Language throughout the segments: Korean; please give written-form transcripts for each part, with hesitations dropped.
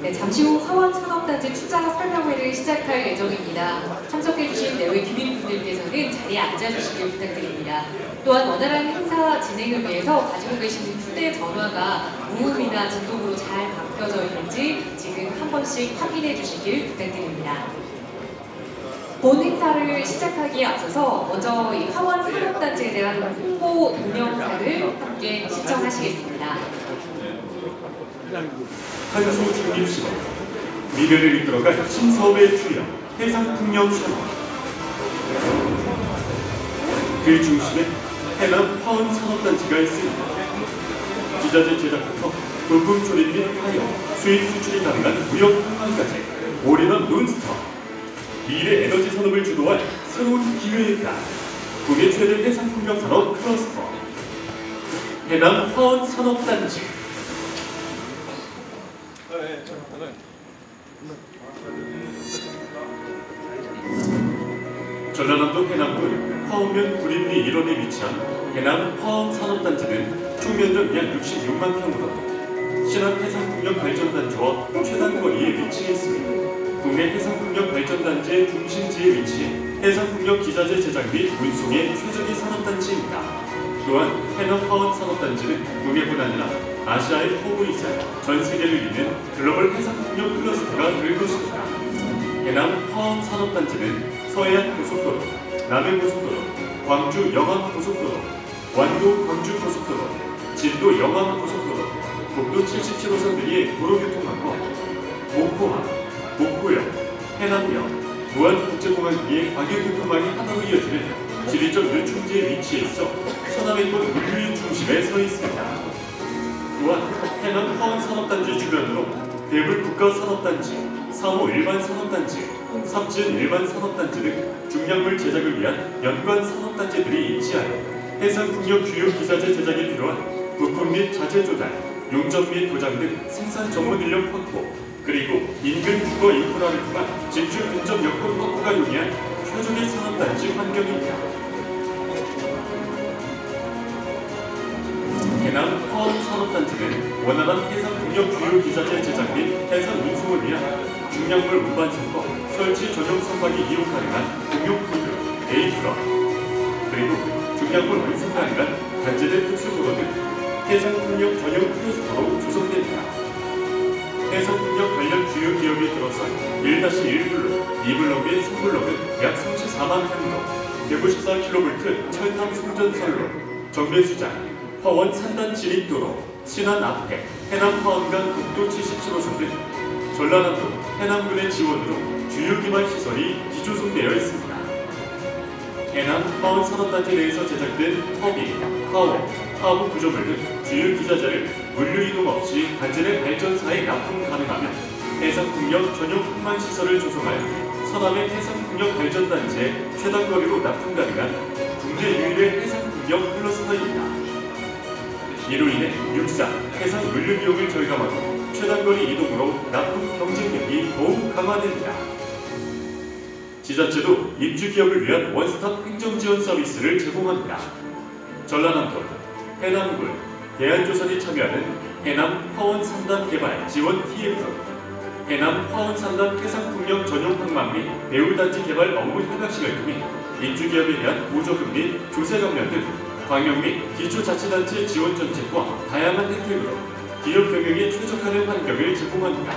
네, 잠시 후 화원 산업단지 투자 설명회를 시작할 예정입니다. 참석해주신 내외 귀빈분들께서는 자리에 앉아주시길 부탁드립니다. 또한 원활한 행사 진행을 위해서 가지고 계시는 휴대전화가 무음이나 진동으로 잘 바뀌어져 있는지 지금 한 번씩 확인해 주시길 부탁드립니다. 본 행사를 시작하기에 앞서서 먼저 이 화원 산업단지에 대한 홍보 동영상을 함께 시청하시겠습니다. 탄소 중립 시대, 미래를 이끌어갈 신사업의 주역, 해상풍력 산업. 그 중심에 해남 화원 산업단지가 있습니다. 기자재 제작부터 부품 조립 및 하여, 수입 수출이 가능한 무역 항만까지 올인원 논스톱. 미래 에너지 산업을 주도할 새로운 기회이다. 국내 최대 해상풍력 산업 클러스터 해남 화원 산업단지. 전라남도 해남군 화원면 구림리 일원에 위치한 해남 화원 산업단지는 총 면적 약 66만 평으로 신안 해상풍력 발전단지와 최단 거리에 위치해 있습니다. 국내 해상풍력 발전단지의 중심지에 위치해 해상풍력 기자재 제작 및 운송의 최적의 산업단지입니다. 또한 해남 화원 산업단지는 국내뿐 아니라 아시아의 허브이자 전 세계를 잇는 글로벌 해상풍력 클러스터가 될 것입니다. 해남 화원 산업단지는 서해안 고속도로, 남해 고속도로, 광주 영암 고속도로, 완도 광주 고속도로, 진도 영암 고속도로, 국도 77호선 등의 도로교통망과 목포항, 목포역, 해남역, 무안국제공항 등의 광역교통망이 하나로 이어지는 지리적 요충지에 위치해 있어 서남해권 물류의 중심에 서 있습니다. 또한 해남 화원 산업단지 주변으로 대불 국가산업단지, 3호 일반산업단지, 삽지은 일반산업단지 등 중량물 제작을 위한 연관 산업단지들이 입지하여 해상풍력 주요 기자재 제작에 필요한 부품 및 자재 조달, 용접 및 도장 등 생산 전문 인력 확보, 그리고 인근 주거 인프라를 통한 집중 근접 여건 확보가 용이한 최적의 산업단지 환경입니다. 해남 화원 산업단지는 원활한 해상풍력 주요 기자재 제작 및 해상 운송을 위한 중량물 운반선과 설치 전용 선박이 이용 가능한 공용푸드, A트럭, 그리고 중량물 운송 가능한 단지대 특수도로 등 해상풍력 전용 클러스터로 조성됩니다. 해상풍력 관련 주요 기업이 들어선 1-1블록, 2블록 및 3블록은 약 34만 평으로 154kV 철탑 송전선로, 정배수장, 화원 산단 진입도로, 신안 앞에, 해남 화원간 국도 77호선 등 전라남도 해남군의 지원으로 주요 기반 시설이 기조성되어 있습니다. 해남 화원 산업단지 내에서 제작된 터빈, 화원, 하부 구조물 등 주요 기자재를 물류 이동 없이 단지 내 발전사에 납품 가능하며 해상풍력 전용 항만 시설을 조성하여 서남의 해상풍력 발전단지에 최단 거리로 납품 가능한 국내 유일의 해상풍력 클러스터입니다. 이로 인해 육상, 해상 물류 비용을 절감하고 최단거리 이동으로 납품 경쟁력이 더욱 강화됩니다. 지자체도 입주 기업을 위한 원스톱 행정지원 서비스를 제공합니다. 전라남도, 해남군, 대한조선이 참여하는 해남 화원 산단 개발 지원 TF, 해남 화원 산단 해상풍력 전용 항만 및 배후단지 개발 업무 협약식을 통해 입주 기업에 대한 보조금 및 조세 감면 등 광역 및 기초자치단체 지원 정책과 다양한 혜택으로 기업 경영에 최적화된 환경을 제공합니다.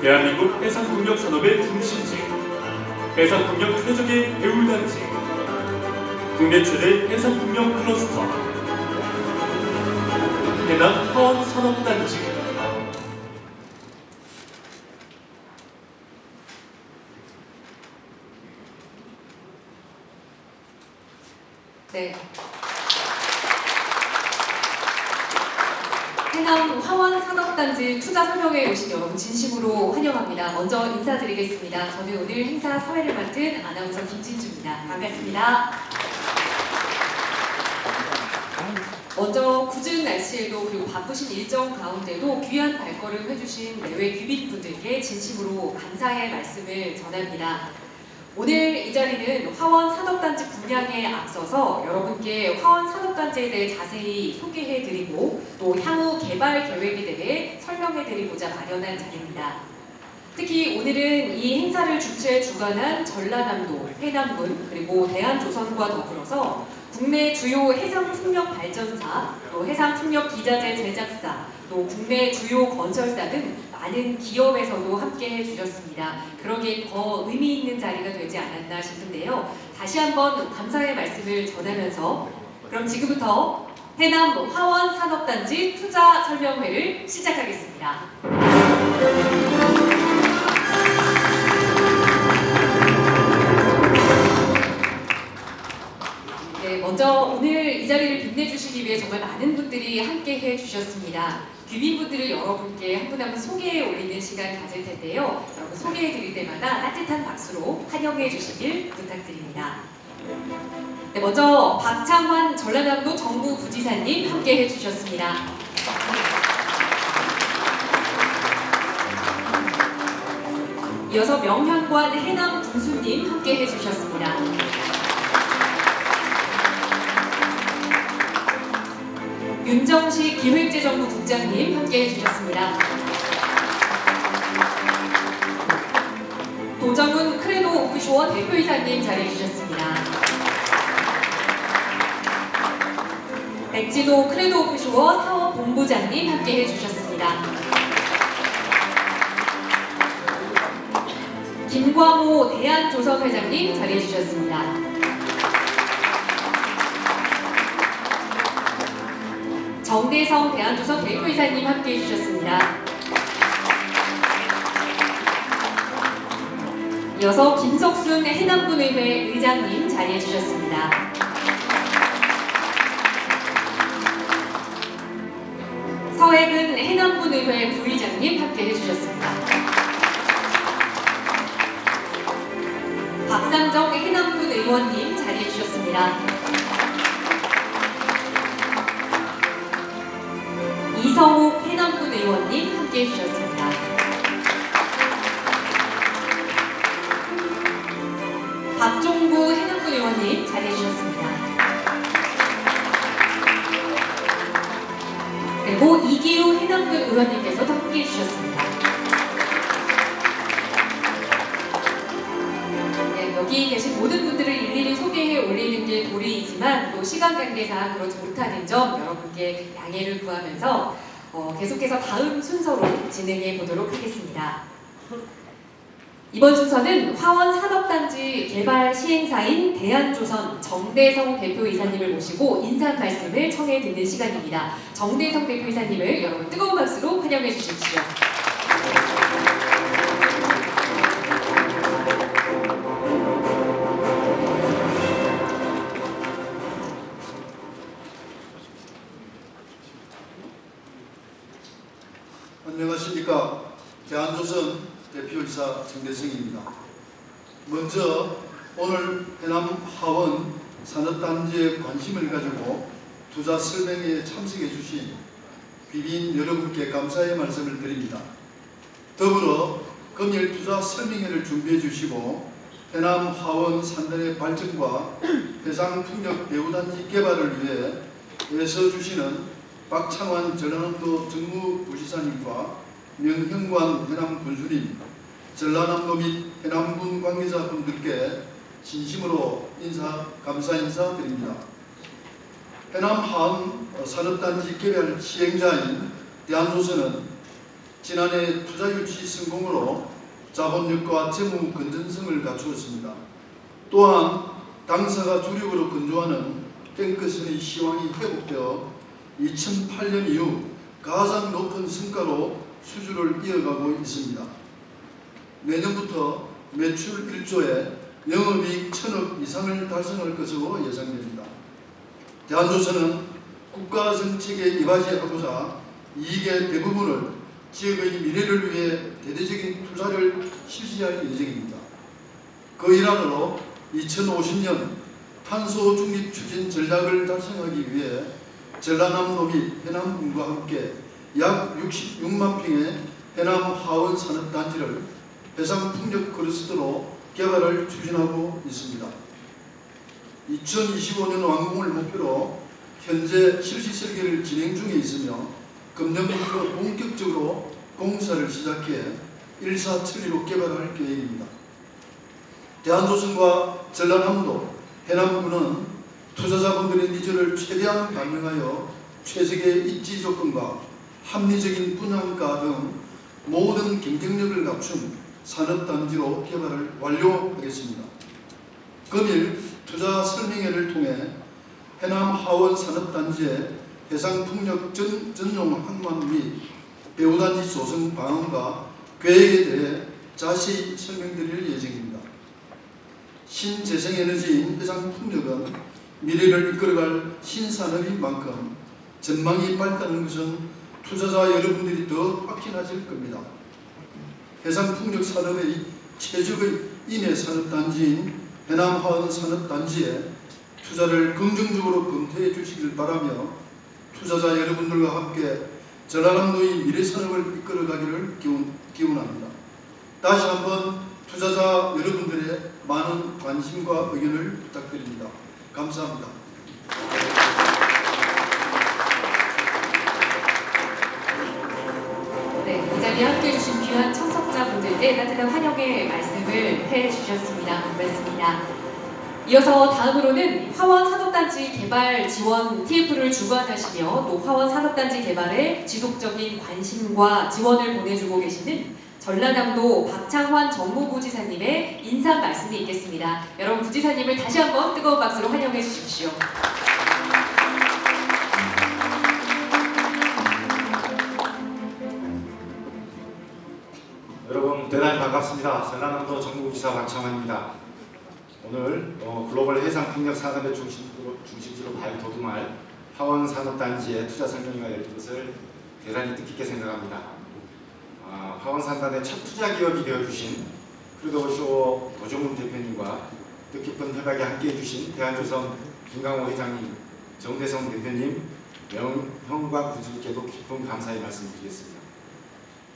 대한민국 해상풍력 산업의 중심지, 해상풍력 최적의 배후단지, 국내 최대 해상풍력 클러스터, 해남 화원 산업단지. 네. 해남 화원 산업단지 투자 설명회에 오신 여러분 진심으로 환영합니다. 먼저 인사드리겠습니다. 저는 오늘 행사 사회를 맡은 아나운서 김진주입니다. 반갑습니다. 먼저 궂은 날씨에도 그리고 바쁘신 일정 가운데도 귀한 발걸음 해주신 내외 귀빈분들께 진심으로 감사의 말씀을 전합니다. 오늘 이 자리는 화원 산업단지 분양에 앞서서 여러분께 화원 산업단지에 대해 자세히 소개해드리고 또 향후 개발 계획에 대해 설명해드리고자 마련한 자리입니다. 특히 오늘은 이 행사를 주최 주관한 전라남도, 해남군, 그리고 대한조선과 더불어서 국내 주요 해상풍력 발전사, 또 해상풍력기자재 제작사, 또 국내 주요 건설사 등 많은 기업에서도 함께 해주셨습니다. 그러기에 더 의미 있는 자리가 되지 않았나 싶은데요. 다시 한번 감사의 말씀을 전하면서 그럼 지금부터 해남 화원 산업단지 투자 설명회를 시작하겠습니다. 네, 먼저 오늘 이 자리를 빛내주시기 위해 정말 많은 분들이 함께 해주셨습니다. 귀빈분들을 여러분께 한 분 한 분 소개해 올리는 시간 가질 텐데요. 여러분 소개해 드릴 때마다 따뜻한 박수로 환영해 주시길 부탁드립니다. 네, 먼저 박창환 전라남도 정부부지사님 함께 해주셨습니다. 이어서 명현관 해남 군수님 함께 해주셨습니다. 윤정식 기획재정부 국장님 함께 해주셨습니다. 도정훈 크레도 오프쇼어 대표이사님 자리해주셨습니다. 백진호 크레도 오프쇼어 사업본부장님 함께 해주셨습니다. 김광호 대한조선 회장님 자리해주셨습니다. 정대성 대한조선 대표이사님 함께 해주셨습니다. 이어서 김석순 해남군의회 의장님 자리해주셨습니다. 서해근 해남군의회 부의장님 함께 해주셨습니다. 박상정 해남군 의원님 자리해주셨습니다. 이성욱 해남군 의원님 함께 해주셨습니다. 박종구 해남군 의원님 자리해주셨습니다. 그리고 이기우 해남군 의원님께서도 함께 해주셨습니다. 네, 여기 계신 모든 분들을 일일이 소개해 올리는 게 도리이지만 또 시간 관계상 그렇지 못하는 점 여러분께 양해를 구하면서 계속해서 다음 순서로 진행해 보도록 하겠습니다. 이번 순서는 화원 산업단지 개발 시행사인 대한조선 정대성 대표이사님을 모시고 인사 말씀을 청해 듣는 시간입니다. 정대성 대표이사님을 여러분 뜨거운 박수로 환영해 주십시오. 안녕하십니까. 대한조선 대표이사 정대성입니다. 먼저 오늘 해남 화원 산업단지에 관심을 가지고 투자 설명회에 참석해 주신 귀빈 여러분께 감사의 말씀을 드립니다. 더불어 금일 투자 설명회를 준비해 주시고 해남 화원 산단의 발전과 해상풍력 배후단지 개발을 위해 애써주시는 박창환 전라남도 정무부지사님과 명현관 해남 군수님, 전라남도 및 해남군 관계자분들께 진심으로 감사 인사 드립니다. 해남 화원 산업단지 개발 시행자인 대한조선은 지난해 투자 유치 성공으로 자본력과 재무 건전성을 갖추었습니다. 또한 당사가 주력으로 건조하는 탱크선의 시황이 회복되어 2008년 이후 가장 높은 성과로 수주를 이어가고 있습니다. 내년부터 매출 1조에 영업이익 1,000억 이상을 달성할 것으로 예상됩니다. 대한조선은 국가 정책에 이바지하고자 이익의 대부분을 지역의 미래를 위해 대대적인 투자를 실시할 예정입니다. 그 일환으로 2050년 탄소 중립 추진 전략을 달성하기 위해 전라남도 및 해남군과 함께 약 66만 평의 해남 화원 산업단지를 해상풍력 클러스터로 개발을 추진하고 있습니다. 2025년 완공을 목표로 현재 실시 설계를 진행 중에 있으며 금년부터 본격적으로 공사를 시작해 일사천리로 개발할 계획입니다. 대한조선과 전라남도, 해남군은 투자자분들의 니즈를 최대한 반영하여 최적의 입지 조건과 합리적인 분양가 등 모든 경쟁력을 갖춘 산업단지로 개발을 완료하겠습니다. 금일 투자 설명회를 통해 해남 하원 산업단지의 해상풍력 전용 항만 및 배후단지 조성 방안과 계획에 대해 자세히 설명드릴 예정입니다. 신재생에너지인 해상풍력은 미래를 이끌어갈 신산업인 만큼 전망이 밝다는 것은 투자자 여러분들이 더 확신하실 겁니다. 해상풍력 산업의 최적의 인해 산업단지인 해남하원 산업단지에 투자를 긍정적으로 검토해 주시길 바라며 투자자 여러분들과 함께 전라남도의 미래 산업을 이끌어가기를 기원합니다. 다시 한번 투자자 여러분들의 많은 관심과 의견을 부탁드립니다. 감사합니다. 네, 이 자리에 함께해 주신 귀한 참석자분들께 따뜻한 환영의 말씀을 해주셨습니다. 고맙습니다. 이어서 다음으로는 화원 산업단지 개발 지원 TF를 주관하시며 또 화원 산업단지 개발에 지속적인 관심과 지원을 보내주고 계시는 전라남도 박창환 정무부지사님의 인사 말씀이 있겠습니다. 여러분 부지사님을 다시 한번 뜨거운 박수로 환영해 주십시오. 여러분 대단히 반갑습니다. 전라남도 정무부지사 박창환입니다. 오늘 글로벌 해상풍력 산업의 중심지로 발돋움할 하원 산업단지의 투자 설명회가 될 것을 대단히 뜻깊게 생각합니다. 하원 산단의 첫 투자 기업이 되어주신 크루드오쇼 도종훈 대표님과 뜻깊은 협약에 함께해 주신 대한조선 김강호 회장님, 정대성 대표님, 명형과 군수님께도 깊은 감사의 말씀드리겠습니다.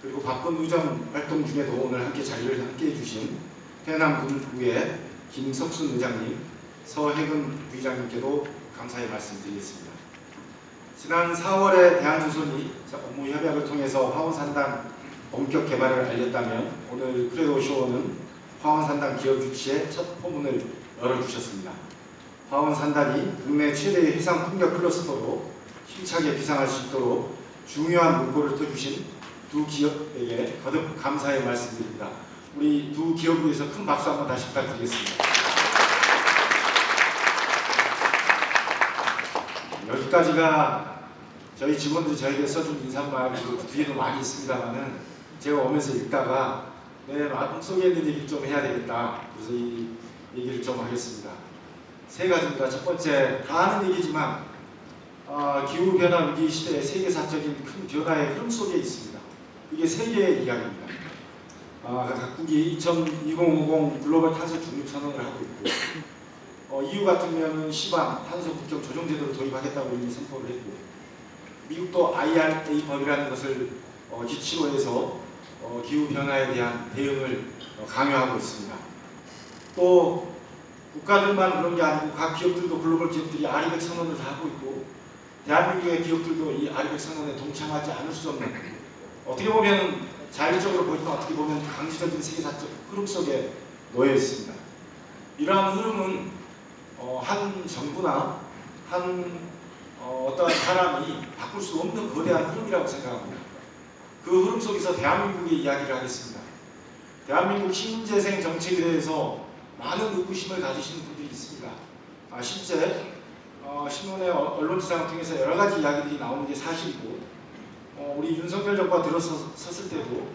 그리고 바쁜 의정 활동 중에도 오늘 함께 자리를 함께해 주신 해남군구의 김석순 의장님, 서해근 부의장님께도 감사의 말씀드리겠습니다. 지난 4월에 대한조선이 업무 협약을 통해서 화원산단 본격 개발을 알렸다면 오늘 크루드오쇼는 화원산단 기업 유치의 첫 포문을 열어주셨습니다. 화원산단이 국내 최대의 해상풍력 클러스터로 힘차게 비상할 수 있도록 중요한 물꼬를 터주신 두 기업에게 거듭 감사의 말씀드립니다. 우리 두 기업을 위해서 큰 박수 한번 다시 부탁드리겠습니다. 여기까지가 저희 직원들이 저에게 써준 인사말, 그 뒤에도 많이 있습니다만은 제가 오면서 읽다가 내 마음속에 있는 얘기를 좀 해야 되겠다. 그래서 이 얘기를 좀 하겠습니다. 세 가지입니다. 첫 번째, 다 아는 얘기지만 기후변화 위기 시대의 세계사적인 큰 변화의 흐름 속에 있습니다. 이게 세계의 이야기입니다. 각국이 2050 글로벌 탄소 중립 선언을 하고 있고 EU 같은 경우는 시방 탄소 국경 조정 제도를 도입하겠다고 이미 선포를 했고 미국도 IRA 법이라는 것을 기치로 해서 기후 변화에 대한 대응을 강요하고 있습니다. 또 국가들만 그런 게 아니고 각 기업들도 글로벌 기업들이 아리백 선언을 다 하고 있고 대한민국의 기업들도 이 아리백 선언에 동참하지 않을 수 없는 어떻게 보면 자율적으로 보이지만 어떻게 보면 강시적인 세계사적 흐름 속에 놓여 있습니다. 이러한 흐름은 한 정부나 한 어떤 사람이 바꿀 수 없는 거대한 흐름이라고 생각합니다. 그 흐름 속에서 대한민국의 이야기를 하겠습니다. 대한민국 신재생 정책에 대해서 많은 의구심을 가지시는 분들이 있습니다. 실제 신문의 언론지상을 통해서 여러 가지 이야기들이 나오는 게 사실이고 우리 윤석열 정부가 들어섰을 때도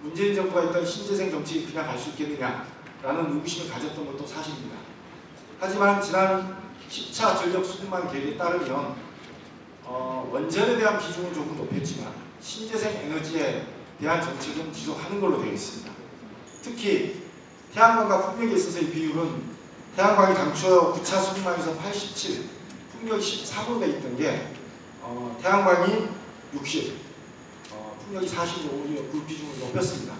문재인 정부가 했던 신재생 정책이 그냥 갈 수 있겠느냐라는 의구심을 가졌던 것도 사실입니다. 하지만 지난 10차 전력 수급망 계획에 따르면 원전에 대한 비중은 조금 높였지만 신재생 에너지에 대한 정책은 지속하는 걸로 되어 있습니다. 특히 태양광과 풍력에 있어서의 비율은 태양광이 당초 9차 수급망에서 87, 풍력이 13으로 되어 있던 게 태양광이 60, 풍력이 45로 그 비중을 높였습니다.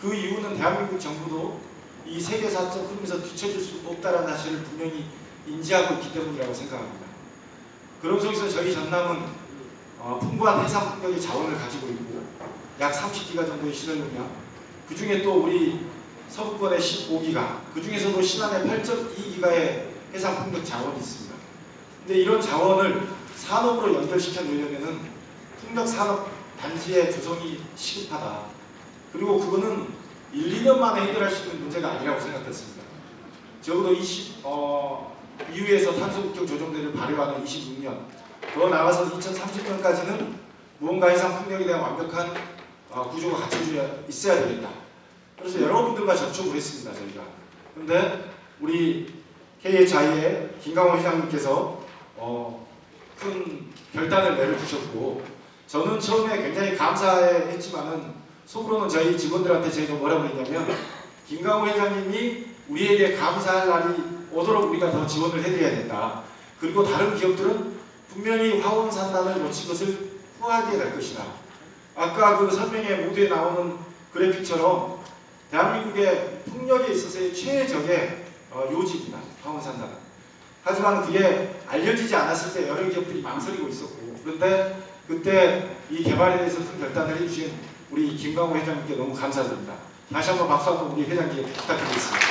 그 이유는 대한민국 정부도 이 세계사적 흐름에서 뒤처질 수 없다는 사실을 분명히 인지하고 있기 때문이라고 생각합니다. 그런 속에서 저희 전남은 풍부한 해상 풍력의 자원을 가지고 있고 약 30기가 정도의 시설용량, 그 중에 또 우리 서부권의 15기가, 그 중에서도 신안에 8.2기가의 해상 풍력 자원이 있습니다. 근데 이런 자원을 산업으로 연결시켜 놓으려면 풍력 산업 단지의 구성이 시급하다. 그리고 그거는 1, 2년 만에 해결할 수 있는 문제가 아니라고 생각했습니다. 적어도 EU에서 탄소국경 조정대를 발효하는 26년, 더 나아가서 2030년까지는 무언가 해상 풍력에 대한 완벽한 구조가 갖춰져 있어야 되겠다. 그래서 여러분들과 접촉을 했습니다, 저희가. 그런데 우리 KHI의 김강호 회장님께서 큰 결단을 내려주셨고, 저는 처음에 굉장히 감사했지만은 속으로는 저희 직원들한테 제가 뭐라고 했냐면, 김강호 회장님이 우리에게 감사할 날이 오도록 우리가 더 지원을 해드려야 된다. 그리고 다른 기업들은 분명히 화원산단을 놓친 것을 후회하게 될 것이다. 아까 그 설명회 모두에 나오는 그래픽처럼 대한민국의 풍력에 있어서의 최적의 요지입니다. 화원산단은. 하지만 그게 알려지지 않았을 때 여러 기업들이 망설이고 있었고, 그런데 그때 이 개발에 대해서 큰 결단을 해주신 우리 김강호 회장님께 너무 감사드립니다. 다시 한번 박수 한번 우리 회장님께 부탁드리겠습니다.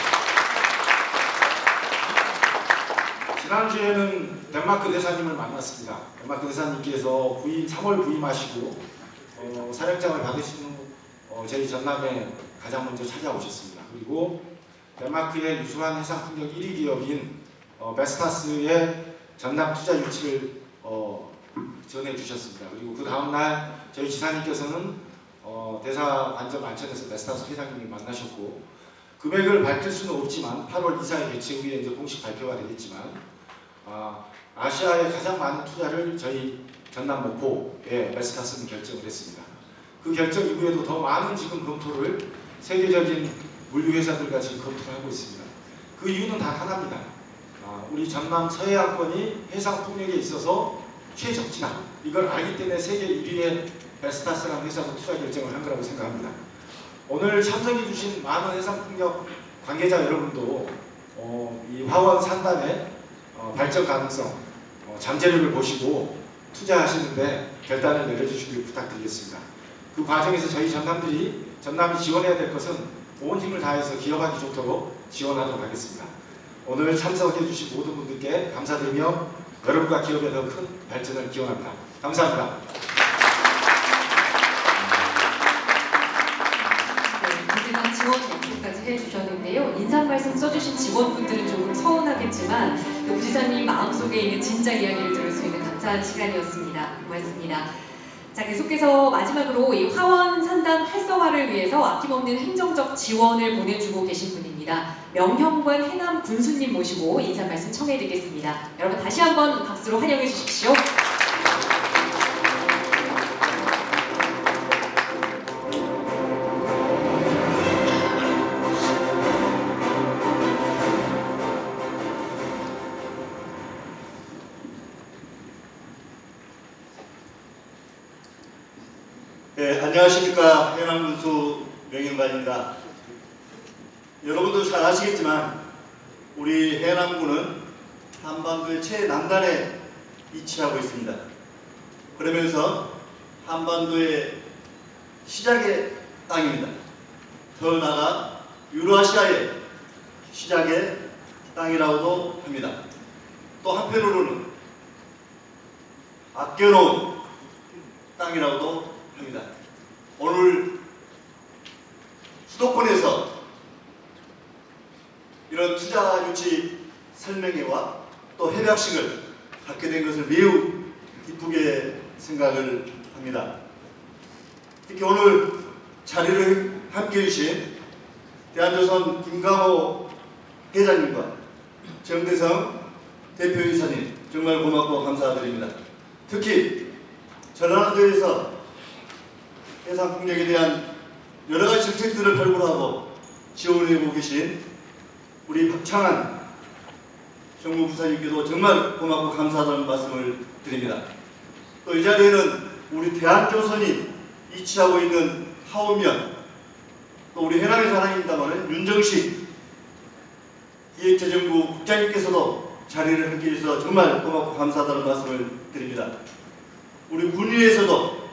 지난주에는 덴마크 대사님을 만났습니다. 덴마크 대사님께서 3월 부임하시고 사령장을 받으신 후 저희 전남에 가장 먼저 찾아오셨습니다. 그리고 덴마크의 유수한 해상 풍력 1위 기업인 베스타스의 전남 투자 유치를 전해주셨습니다. 그리고 그 다음날 저희 지사님께서는 대사 안전 안천에서 베스타스 회장님을 만나셨고, 금액을 밝힐 수는 없지만 8월 이사회 개최 후에 이제 공식 발표가 되겠지만 아시아의 가장 많은 투자를 저희 전남 목포에 베스타스는 결정을 했습니다. 그 결정 이후에도 더 많은 지금 검토를 세계적인 물류회사들과 지금 검토를 하고 있습니다. 그 이유는 단 하나입니다. 우리 전남 서해안권이 해상 풍력에 있어서 최적지다. 이걸 알기 때문에 세계 1위의 베스타스라는 회사도 투자 결정을 한 거라고 생각합니다. 오늘 참석해 주신 많은 해상 풍력 관계자 여러분도 이 화원 산단의 발전 가능성, 잠재력을 보시고 투자하시는데 결단을 내려주시길 부탁드리겠습니다. 그 과정에서 저희 전남이 지원해야 될 것은 온 힘을 다해서 기업하기 좋도록 지원하도록 하겠습니다. 오늘 참석해 주신 모든 분들께 감사드리며 여러분과 기업의 더 큰 발전을 기원합니다. 감사합니다. 네, 지원 약속까지 해주셨는데요. 인사 말씀 써주신 직원분들은 조금 서운하겠지만 부지사님 마음속에 있는 진짜 이야기를 들을 수 있는 감사한 시간이었습니다. 고맙습니다. 자, 계속해서 마지막으로 이 화원 산단 활성화를 위해서 아낌없는 행정적 지원을 보내주고 계신 분입니다. 명형관 해남 군수님 모시고 인사 말씀 청해드리겠습니다. 여러분 다시 한번 박수로 환영해 주십시오. 네, 안녕하십니까. 해남군수 명현관입니다. 여러분도 잘 아시겠지만 우리 해남군은 한반도의 최남단에 위치하고 있습니다. 그러면서 한반도의 시작의 땅입니다. 더 나아가 유로아시아의 시작의 땅이라고도 합니다. 또 한편으로는 아껴놓은 땅이라고도 합니다. 오늘 수도권에서 이런 투자 유치 설명회와 또 협약식을 갖게 된 것을 매우 기쁘게 생각을 합니다. 특히 오늘 자리를 함께 해주신 대한조선 김강호 회장님과 정대성 대표이사님 정말 고맙고 감사드립니다. 특히 전라도에서 해상 풍력에 대한 여러 가지 정책들을 발굴하고 지원해오고 계신 우리 박창한 정무부사님께도 정말 고맙고 감사하다는 말씀을 드립니다. 또 이 자리에는 우리 대한조선이 위치하고 있는 하우면, 또 우리 해남에 사랑입니다만 윤정식 기획재정부 국장님께서도 자리를 함께 해주셔서 정말 고맙고 감사하다는 말씀을 드립니다. 우리 군위에서도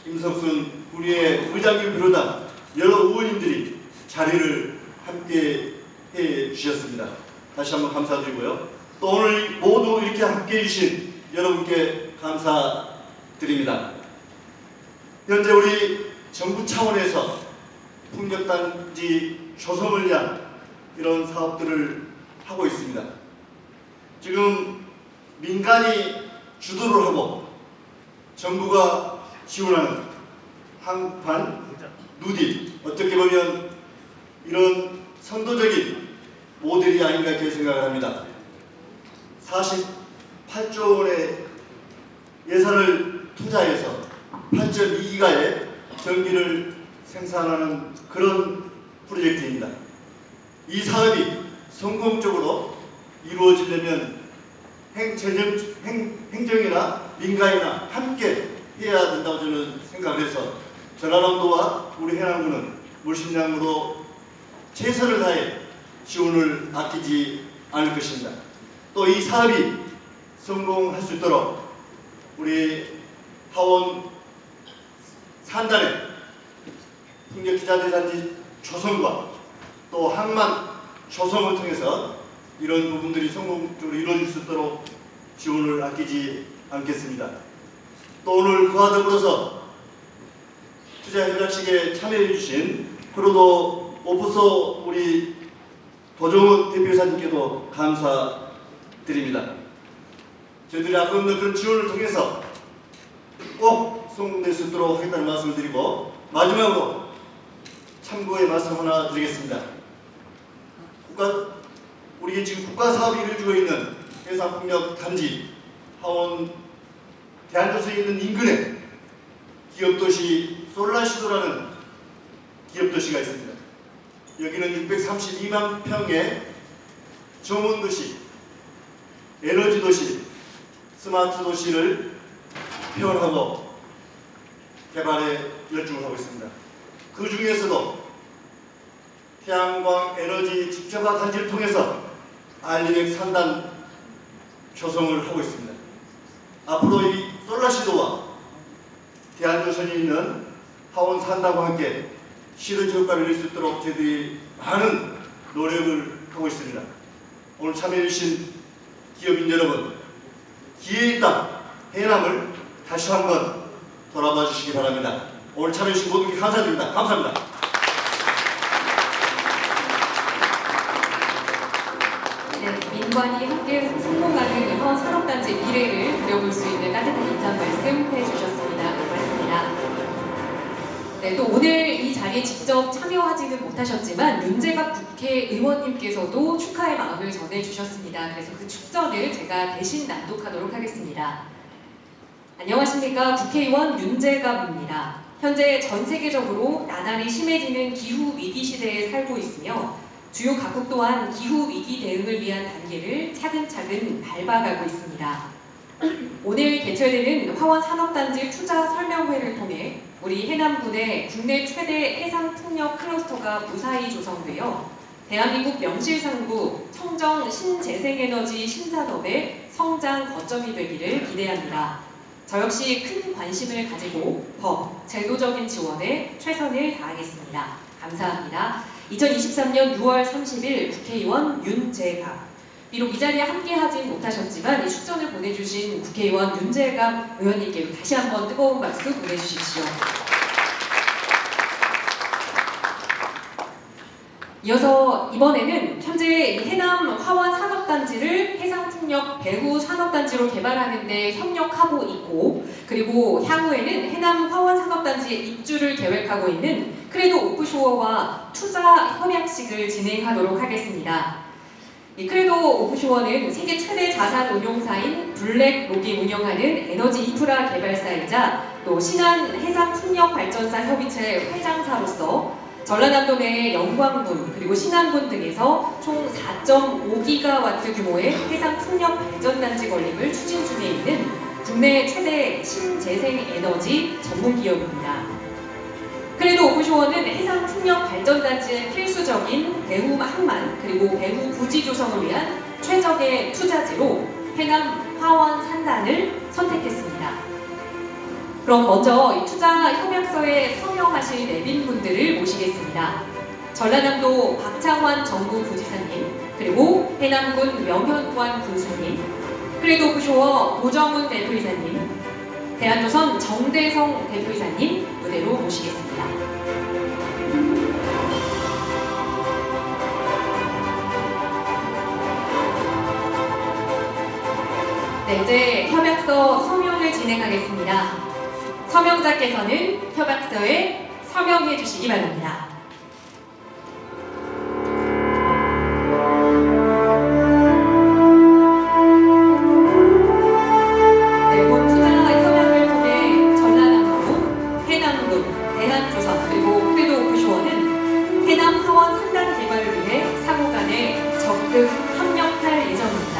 임성순 군위의 의장님 비롯한 여러 의원님들이 자리를 함께 해 주셨습니다. 다시 한번 감사드리고요. 또 오늘 모두 이렇게 함께 해주신 여러분께 감사드립니다. 현재 우리 정부 차원에서 풍력단지 조성을 위한 이런 사업들을 하고 있습니다. 지금 민간이 주도를 하고 정부가 지원하는 항판, 누딜, 어떻게 보면 이런 선도적인 모델이 아닌가 이렇게 생각을 합니다. 48조 원의 예산을 투자해서 8.2기가의 전기를 생산하는 그런 프로젝트입니다. 이 사업이 성공적으로 이루어지려면 행정이나 민간이나 함께 해야 된다고 저는 생각을 해서 전라남도와 우리 해남군은 물심양으로 최선을 다해 지원을 아끼지 않을 것입니다. 또 이 사업이 성공할 수 있도록 우리 하원 산단의 풍력기자재단지 조성과 또 항만 조성을 통해서 이런 부분들이 성공적으로 이루어질 수 있도록 지원을 아끼지 않겠습니다. 또 오늘 그와 더불어서 투자협약식에 참여해 주신 프로도 오프소 우리 도정훈 대표이사님께도 감사드립니다. 저희들이 앞으로 그런 지원을 통해서 꼭 성공될 수 있도록 하겠다는 말씀을 드리고 마지막으로 참고의 말씀 하나 드리겠습니다. 우리 지금 국가 사업이 이루어지고 있는 해상풍력 단지 하원 대한도시에 있는 인근에 기업도시 솔라시도라는 기업도시가 있습니다. 여기는 632만 평의 정원도시, 에너지도시, 스마트 도시를 표현하고 개발에 열중을 하고 있습니다. 그 중에서도 태양광 에너지 집체화 단지를 통해서 알리백 3단 조성을 하고 있습니다. 앞으로 이 솔라시도와 대한조선이 있는 하원 산다와 함께 시너지 효과를 낼 수 있도록 저희들이 많은 노력을 하고 있습니다. 오늘 참여해주신 기업인 여러분, 기회의 땅 해남을 다시 한번 돌아봐 주시기 바랍니다. 오늘 참여해주신 모두께 감사드립니다. 감사합니다. 네, 민관이 함께 성공하는 하원 산업단지 미래를 그려볼 수 있는 따뜻한 인사 말씀 해주셨습니다. 고맙습니다. 네, 또 오늘 이 자리에 직접 참여하지는 못하셨지만 윤재갑 국회의원님께서도 축하의 마음을 전해주셨습니다. 그래서 그 축전을 제가 대신 낭독하도록 하겠습니다. 안녕하십니까, 국회의원 윤재갑입니다. 현재 전 세계적으로 나날이 심해지는 기후 위기 시대에 살고 있으며 주요 각국 또한 기후 위기 대응을 위한 단계를 차근차근 밟아가고 있습니다. 오늘 개최되는 화원 산업단지 투자 설명회를 통해 우리 해남군의 국내 최대 해상풍력 클러스터가 무사히 조성되어 대한민국 명실상부 청정 신재생에너지 신산업의 성장 거점이 되기를 기대합니다. 저 역시 큰 관심을 가지고 법, 제도적인 지원에 최선을 다하겠습니다. 감사합니다. 2023년 6월 30일 국회의원 윤재갑. 비록 이 자리에 함께하진 못하셨지만 이 축전을 보내주신 국회의원 윤재갑 의원님께 다시 한번 뜨거운 박수 보내주십시오. 이어서 이번에는 현재 해남 화원 산업단지를 해상풍력 배후 산업단지로 개발하는 데 협력하고 있고, 그리고 향후에는 해남 화원 산업단지에 입주를 계획하고 있는 크레도 오프쇼어와 투자 협약식을 진행하도록 하겠습니다. 이 크레도 오프쇼어는 세계 최대 자산 운용사인 블랙록이 운영하는 에너지 인프라 개발사이자 또 신한 해상풍력발전사 협의체 회장사로서 전라남도 내 영광군 그리고 신안군 등에서 총 4.5기가와트 규모의 해상풍력 발전단지 건립을 추진 중에 있는 국내 최대 신재생에너지 전문기업입니다. 크레도 오프쇼어는 해상풍력발전단지의 필수적인 배후 항만 그리고 배후 부지 조성을 위한 최적의 투자지로 해남 화원 산단을 선택했습니다. 그럼 먼저 이 투자 협약서에 서명하실 내빈분들을 모시겠습니다. 전라남도 박창환 정부부지사님, 그리고 해남군 명현관 군수님, 크레도 오프쇼어 도정훈 대표이사님, 대한조선 정대성 대표이사님 무대로 모시겠습니다. 네, 이제 협약서 서명을 진행하겠습니다. 서명자께서는 협약서에 서명해 주시기 바랍니다. 네, 본 투자 협약을 통해 전라남도, 해남군, 대한조선 그리고 크레도 오프쇼어는 해남 하원 산단 개발을 위해 상호 간에 적극 협력할 예정입니다.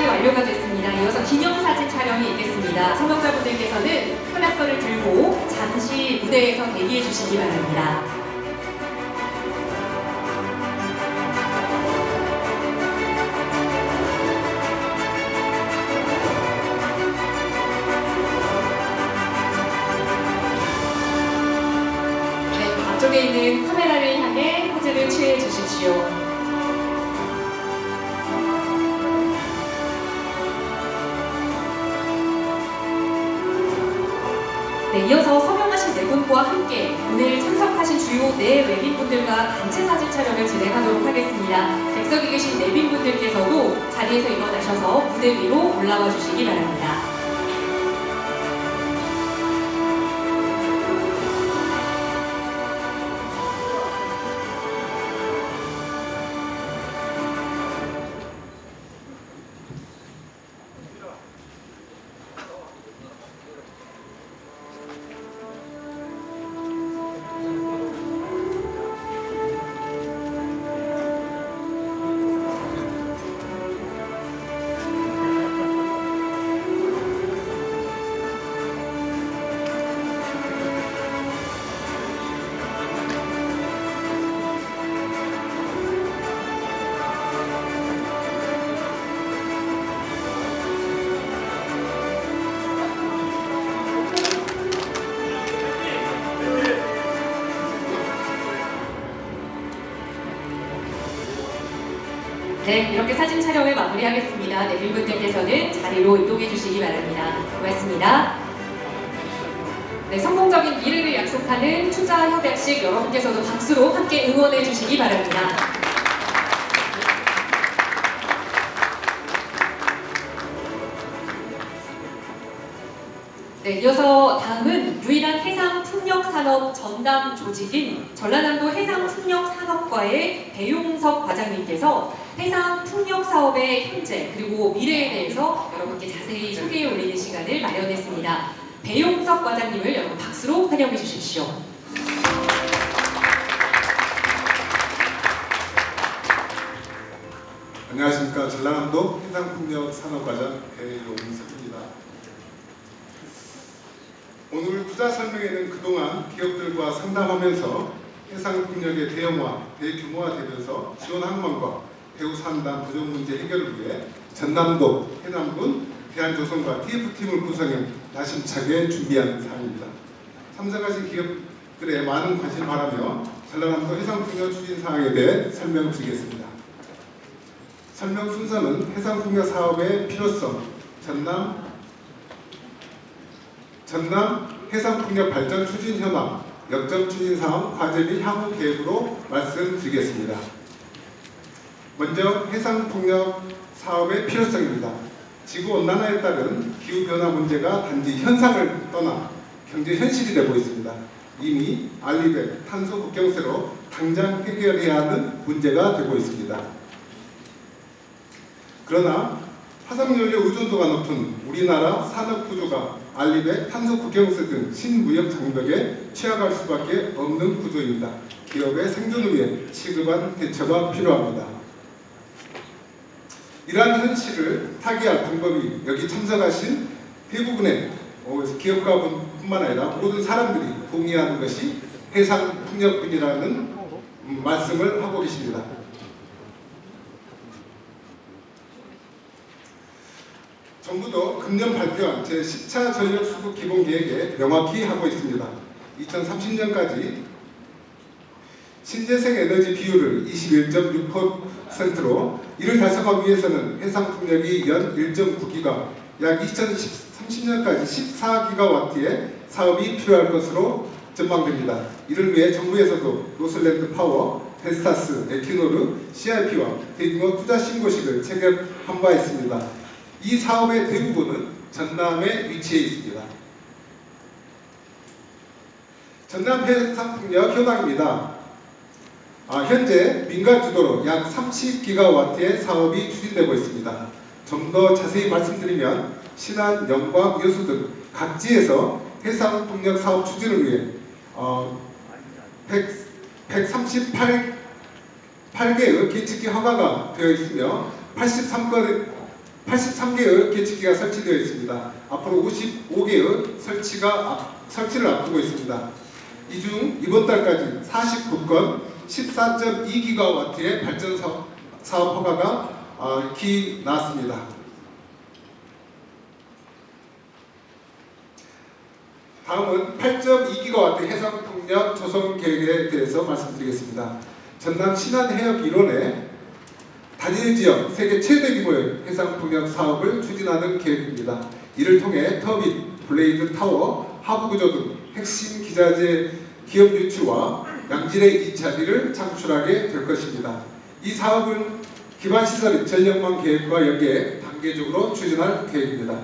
완료가 됐습니다. 이어서 기념사진 촬영이 있겠습니다. 서명자분들께서는 협약서를 들고 잠시 무대에서 대기해 주시기 바랍니다. 네, 앞쪽에 있는 카메라를 향해 포즈를 취해 주십시오. 네, 이어서 서명하신 네 분과 함께 오늘 참석하신 주요 네 외빈분들과 단체 사진 촬영을 진행하도록 하겠습니다. 객석에 계신 내빈분들께서도 자리에서 일어나셔서 무대 위로 올라와 주시기 바랍니다. 네, 이렇게 사진 촬영을 마무리하겠습니다. 내빈분들께서는 자리로 이동해 주시기 바랍니다. 고맙습니다. 네, 성공적인 미래를 약속하는 투자 협약식 여러분께서도 박수로 함께 응원해 주시기 바랍니다. 네, 이어서 다음은 유일한 해상풍력산업 전담 조직인 전라남도 해상풍력산업과의 배용석 과장님께서 해상풍력사업의 현재 그리고 미래에 대해서 여러분께 자세히 소개해 올리는 시간을 마련했습니다. 배용석 과장님을 여러분 박수로 환영해 주십시오. 안녕하십니까. 전라남도 해상풍력산업과장 배용석입니다. 오늘 투자 설명회는 그동안 기업들과 상담하면서 해상풍력의 대형화, 대규모화되면서 지원 항만과 배후 산단 부족 문제 해결을 위해 전남도, 해남군, 대한조선과 TF팀을 구성해 야심차게 준비한 사항입니다. 참석하신 기업들의 많은 관심을 바라며 전라남도 해상풍력 추진 사항에 대해 설명드리겠습니다. 설명 순서는 해상풍력 사업의 필요성, 전남 해상풍력 발전 추진 현황, 역점 추진 사항, 과제 및 향후 계획으로 말씀드리겠습니다. 먼저 해상풍력 사업의 필요성입니다. 지구온난화에 따른 기후변화 문제가 단지 현상을 떠나 경제 현실이 되고 있습니다. 이미 알리백 탄소 국경세로 당장 해결해야 하는 문제가 되고 있습니다. 그러나 화석연료 의존도가 높은 우리나라 산업 구조가 알리백 탄소 국경세 등 신무역 장벽에 취약할 수밖에 없는 구조입니다. 기업의 생존을 위해 시급한 대처가 필요합니다. 이러한 현실을 타개할 방법이 여기 참석하신 대부분의 기업가뿐만 아니라 모든 사람들이 동의하는 것이 해상풍력분이라는 말씀을 하고 계십니다. 정부도 금년 발표한 제10차 전력수급 기본계획에 명확히 하고 있습니다. 2030년까지 신재생 에너지 비율을 21.6%로 이를 달성하기 위해서는 해상풍력이 연 1.9기가, 약 2030년까지 14기가와트의 사업이 필요할 것으로 전망됩니다. 이를 위해 정부에서도 노슬랜드 파워, 베스타스, 에퀴노르, CRP와 대규모 투자 신고식을 체결한 바 있습니다. 이 사업의 대부분은 전남에 위치해 있습니다. 전남 해상풍력 현황입니다. 현재 민간 주도로 약 30기가와트의 사업이 추진되고 있습니다. 좀 더 자세히 말씀드리면 신안, 영광, 여수 등 각지에서 해상풍력 사업 추진을 위해 138개의 계측기 허가가 되어 있으며 83개의 계측기가 설치되어 있습니다. 앞으로 55개의 설치를 앞두고 있습니다. 이 중 이번 달까지 49건 14.2기가와트의 발전 사업 허가가 나왔습니다. 다음은 8.2기가와트 해상풍력 조성 계획에 대해서 말씀드리겠습니다. 전남 신안해역 일원에 단일 지역 세계 최대 규모의 해상풍력 사업을 추진하는 계획입니다. 이를 통해 터빈, 블레이드 타워, 하부 구조 등 핵심 기자재 기업 유치와 양질의 2차비를 창출하게 될 것입니다. 이 사업은 기반 시설인 전력망 계획과 연계해 단계적으로 추진할 계획입니다.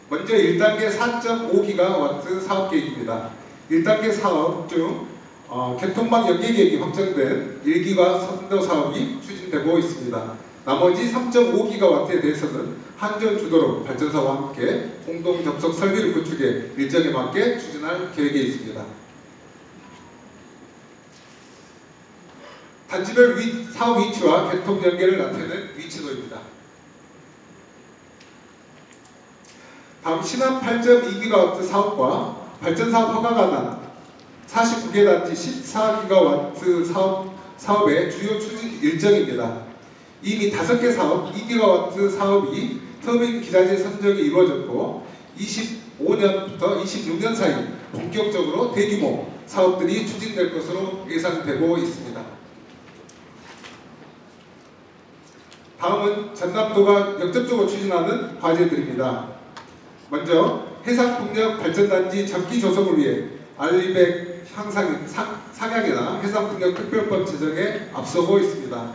먼저 1단계 4.5기가와트 사업 계획입니다. 1단계 사업 중 교통망 연계 계획이 확정된 1기가 선도 사업이 추진되고 있습니다. 나머지 3.5기가와트에 대해서는 한전 주도로 발전사와 함께 공동 접속 설비를 구축해 일정에 맞게 추진할 계획에 있습니다. 단지별 사업 위치와 교통 연계를 나타내는 위치도입니다. 다음 신안 8.2기가와트 사업과 발전사업 허가가 난 49개 단지 14기가와트 사업의 주요 추진 일정입니다. 이미 5개 사업 2기가와트 사업이 터빈 기자재 선정이 이루어졌고 25년부터 26년 사이 본격적으로 대규모 사업들이 추진될 것으로 예상되고 있습니다. 다음은 전남도가 역접적으로 추진하는 과제들입니다. 먼저 해상풍력 발전단지 적기 조성을 위해 알리백 상향이나 해상풍력 특별법 제정에 앞서고 있습니다.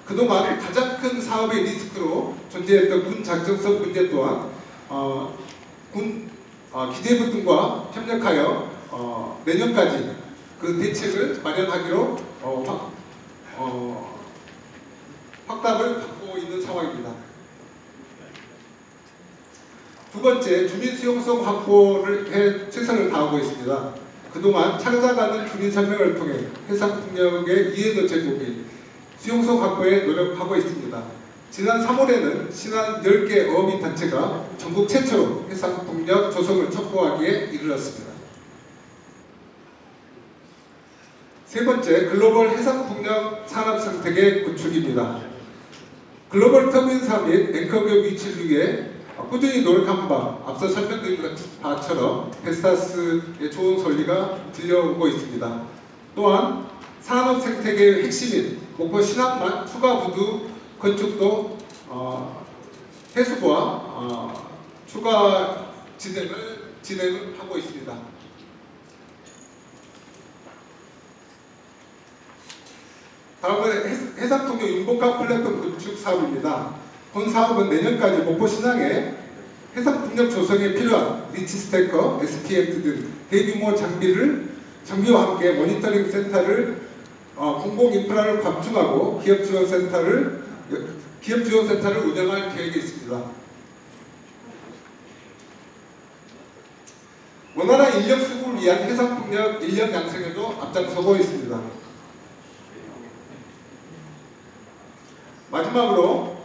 그동안 가장 큰 사업의 리스크로 존재했던 군 작전성 문제 또한 군 기재부 등과 협력하여 내년까지 그 대책을 마련하기로 확답을 받고 있는 상황입니다. 두 번째, 주민 수용성 확보를 최선을 다하고 있습니다. 그동안 찾아가는 주민 설명을 통해 해상풍력의 이해도 제고 및 수용성 확보에 노력하고 있습니다. 지난 3월에는 신안 10개 어민단체가 전국 최초로 해상풍력 조성을 촉구하기에 이르렀습니다. 세 번째, 글로벌 해상풍력 산업생태계 구축입니다. 글로벌 터빈사 및 앵커기업 위치를 위해 꾸준히 노력한 바 앞서 설명드린 바처럼 베스타스의 좋은 선리가 들려오고 있습니다. 또한 산업 생태계의 핵심인 목포 신안만 추가 부두 건축도 해수부와 추가 진행을 하고 있습니다. 다음은 해상통역 융복합 플랫폼 구축 사업입니다. 본 사업은 내년까지 목포 신항에 해상풍력 조성에 필요한 리치 스테커, SPM 등 대규모 장비와 함께 모니터링 센터를 공공 인프라를 확충하고 기업 지원 센터를 운영할 계획이 있습니다. 원활한 인력 수급을 위한 해상풍력 인력 양성에도 앞장서고 있습니다. 마지막으로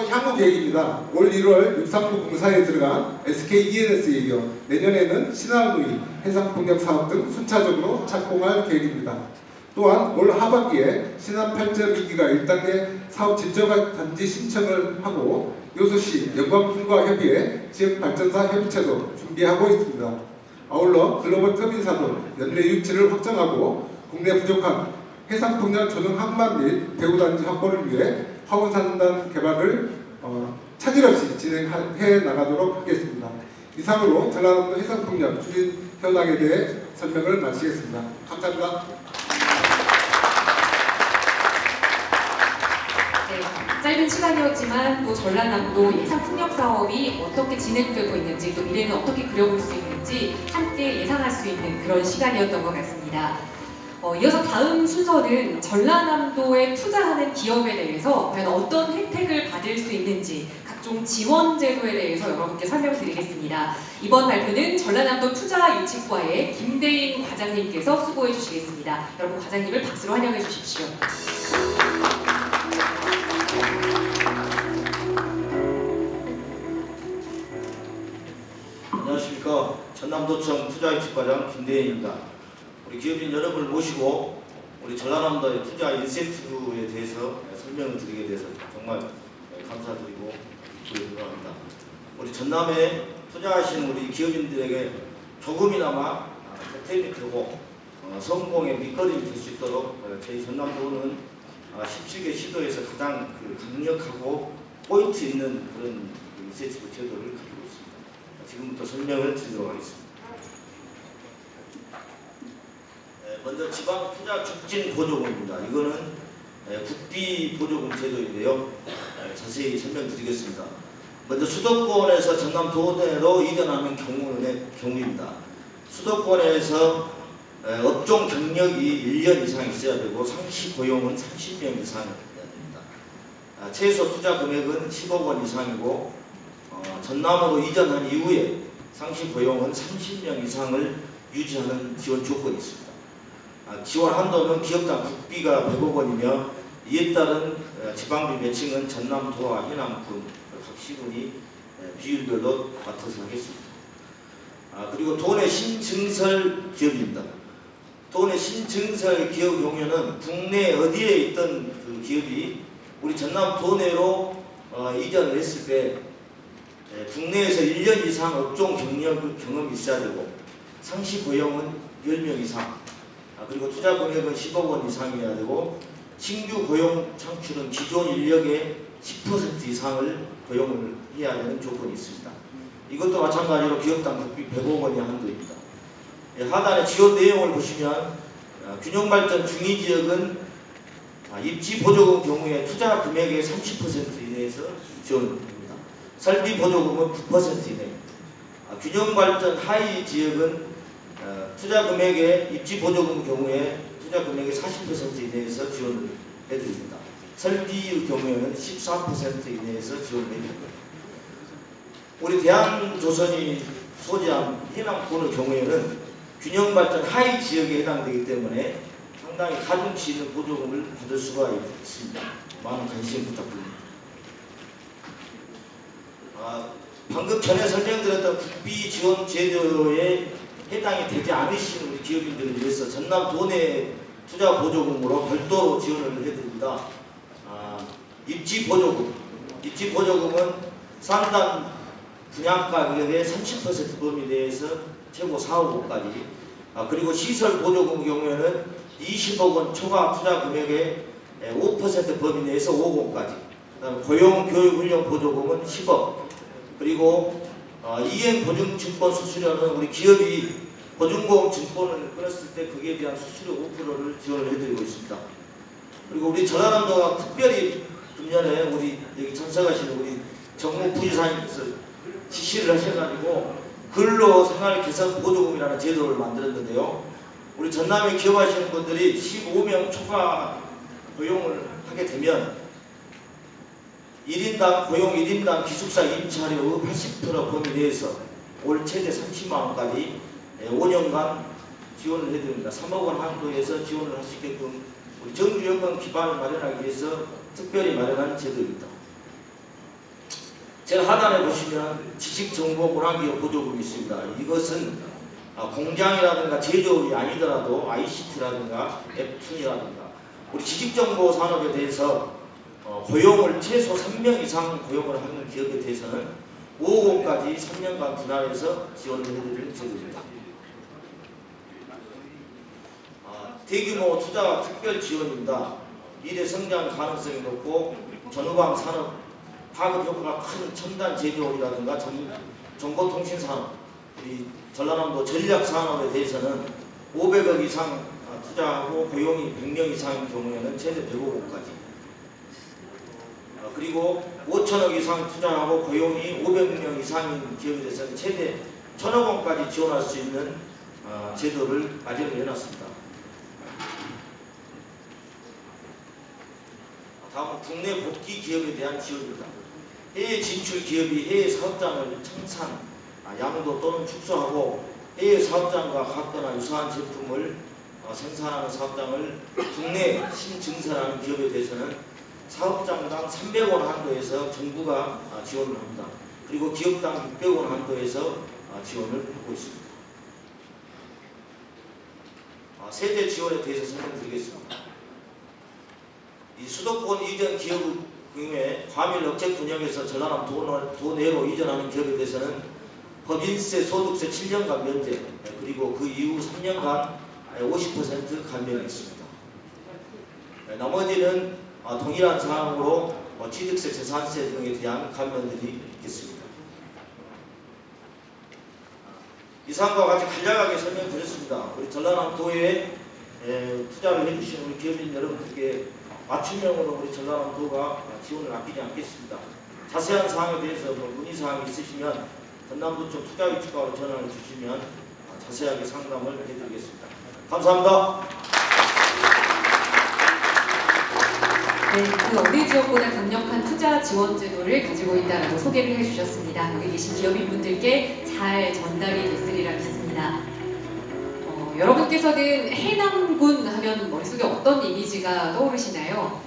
향후 계획입니다. 올 1월 육상부 공사에 들어간 SK E&S에 이어 내년에는 신한우이, 해상풍력 사업 등 순차적으로 착공할 계획입니다. 또한 올 하반기에 신한 8.2기가 1단계 사업 지적 단지 신청을 하고 요소시, 영광풍과 협의해 지역발전사 협의체도 준비하고 있습니다. 아울러 글로벌 터빈사도 연례 유치를 확정하고 국내 부족한 해상풍력 조정 항만 및 배후단지 확보를 위해 화원산단 개발을 차질 없이 진행해 나가도록 하겠습니다. 이상으로 전라남도 해상풍력 추진 현황에 대해 설명을 마치겠습니다. 감사합니다. 네, 짧은 시간이었지만 또 전라남도 해상풍력 사업이 어떻게 진행되고 있는지 또 미래는 어떻게 그려볼 수 있는지 함께 예상할 수 있는 그런 시간이었던 것 같습니다. 이어서 다음 순서는 전라남도에 투자하는 기업에 대해서 과연 어떤 혜택을 받을 수 있는지 각종 지원 제도에 대해서 여러분께 설명드리겠습니다. 이번 발표는 전라남도 투자유치과의 김대인 과장님께서 수고해 주시겠습니다. 여러분 과장님을 박수로 환영해 주십시오. 안녕하십니까. 전남도청 투자유치과장 김대인입니다. 우리 기업인 여러분을 모시고 우리 전라남도의 투자 인센티브에 대해서 설명을 드리게 돼서 정말 감사드리고 기쁘게 생각합니다. 우리 전남에 투자하시는 우리 기업인들에게 조금이나마 혜택이 되고 성공의 밑거름이 될 수 있도록 저희 전남도는 17개 시도에서 가장 강력하고 포인트 있는 그런 인센티브 제도를 가지고 있습니다. 지금부터 설명을 드리도록 하겠습니다. 먼저 지방 투자 촉진 보조금입니다. 이거는 국비 보조금 제도인데요. 자세히 설명드리겠습니다. 먼저 수도권에서 전남도내로 이전하는 경우입니다. 수도권에서 업종 경력이 1년 이상 있어야 되고 상시 고용은 30명 이상 해야 됩니다. 최소 투자 금액은 10억 원 이상이고 전남으로 이전한 이후에 상시 고용은 30명 이상을 유지하는 지원 조건이 있습니다. 지원 한도는 기업당 국비가 100억 원이며 이에 따른 지방비 매칭은 전남도와 해남군 각 시군이 비율별로 맡아서 하겠습니다. 그리고 도내 신증설 기업입니다. 도내 신증설 기업 경우에는 국내 어디에 있던 그 기업이 우리 전남 도내로 이전을 했을 때 국내에서 1년 이상 업종 경험이 있어야 되고 상시 고용은 10명 이상 그리고 투자 금액은 10억 원 이상이어야 되고 신규 고용 창출은 기존 인력의 10% 이상을 고용을 해야 되는 조건이 있습니다. 이것도 마찬가지로 기업당 국비 100억 원이 한도입니다. 하단의 지원 내용을 보시면 균형발전 중위지역은 입지 보조금 경우에 투자 금액의 30% 이내에서 지원됩니다. 설비 보조금은 9% 이내. 균형발전 하위 지역은 투자 금액의 입지 보조금 경우에 투자 금액의 40% 이내에서 지원을 해드립니다. 설비의 경우에는 14% 이내에서 지원을 해드립니다. 우리 대한조선이 소지한 해남군의 경우에는 균형발전 하위 지역에 해당되기 때문에 상당히 가중치 있는 보조금을 받을 수가 있습니다. 많은 관심 부탁드립니다. 방금 전에 설명드렸던 국비 지원 제도에 해당이 되지 않으신 우리 기업인들을 위해서 전남 도내 투자 보조금으로 별도로 지원을 해드립니다. 입지 보조금. 입지 보조금은 산단 분양가 가격의 30% 범위 내에서 최고 4억 원까지. 그리고 시설 보조금 경우에는 20억 원 초과 투자 금액의 5% 범위 내에서 5억 원까지. 그다음에 고용 교육 훈련 보조금은 10억. 그리고 이행 보증 증권 수수료는 우리 기업이 보증보험 증권을 끊었을 때 거기에 대한 수수료 5%를 지원을 해드리고 있습니다. 그리고 우리 전라남도가 특별히 금년에 우리 여기 참석하시는 우리 정무 부지사님께서 지시를 하셔가지고 근로생활 개선 보조금이라는 제도를 만들었는데요. 우리 전남에 기업하시는 분들이 15명 초과 고용을 하게 되면 1인당 고용 1인당 기숙사 임차료 80% 범위 내에서 올 최대 30만 원까지 5년간 지원을 해드립니다. 3억 원 한도에서 지원을 할 수 있게끔 우리 정규 여건 기반을 마련하기 위해서 특별히 마련한 제도입니다. 제가 하단에 보시면 지식정보문화기업 보조금이 있습니다. 이것은 공장이라든가 제조업이 아니더라도 ICT라든가 웹툰이라든가 우리 지식정보 산업에 대해서 고용을 최소 3명 이상 고용을 하는 기업에 대해서는 5억 원까지 3년간 분할해서 지원을 해드리는 제도입니다. 대규모 투자 특별 지원입니다. 미래 성장 가능성이 높고 전후방 산업 파급 효과가 큰 첨단 제조업이라든가 정보통신 산업, 우리 전라남도 전략 산업에 대해서는 500억 이상 투자하고 고용이 100명 이상인 경우에는 최대 105억까지, 그리고 5천억 이상 투자하고 고용이 500명 이상인 기업에 대해서는 최대 1,000억 원까지 지원할 수 있는 제도를 마련해 놨습니다. 다음은 국내 복귀 기업에 대한 지원입니다. 해외 진출 기업이 해외 사업장을 청산, 양도 또는 축소하고 해외 사업장과 같거나 유사한 제품을 생산하는 사업장을 국내 신증설하는 기업에 대해서는 사업장당 300원 한도에서 정부가 지원을 합니다. 그리고 기업당 600원 한도에서 지원을 하고 있습니다. 세대 지원에 대해서 설명드리겠습니다. 이 수도권 이전 기업 경우에 과밀 업체 분양에서 전라남 도내로 이전하는 기업에 대해서는 법인세, 소득세 7년간 면제, 그리고 그 이후 3년간 50% 감면이 있습니다. 나머지는 동일한 사항으로 취득세, 재산세 등에 대한 감면들이 있겠습니다. 이상과 같이 간략하게 설명드렸습니다. 우리 전라남도에 투자를 해주신 우리 기업인 여러분들께 맞춤형으로 우리 전라남도가 지원을 아끼지 않겠습니다. 자세한 사항에 대해서 문의사항이 있으시면 전남도 쪽 투자위축과로 전화를 주시면 자세하게 상담을 해드리겠습니다. 감사합니다. 네, 그 어느 지역보다 강력한 투자 지원 제도를 가지고 있다고 소개를 해주셨습니다. 여기 계신 기업인분들께 잘 전달이 됐으리라 믿습니다. 여러분께서는 해남군 하면 머릿속에 어떤 이미지가 떠오르시나요?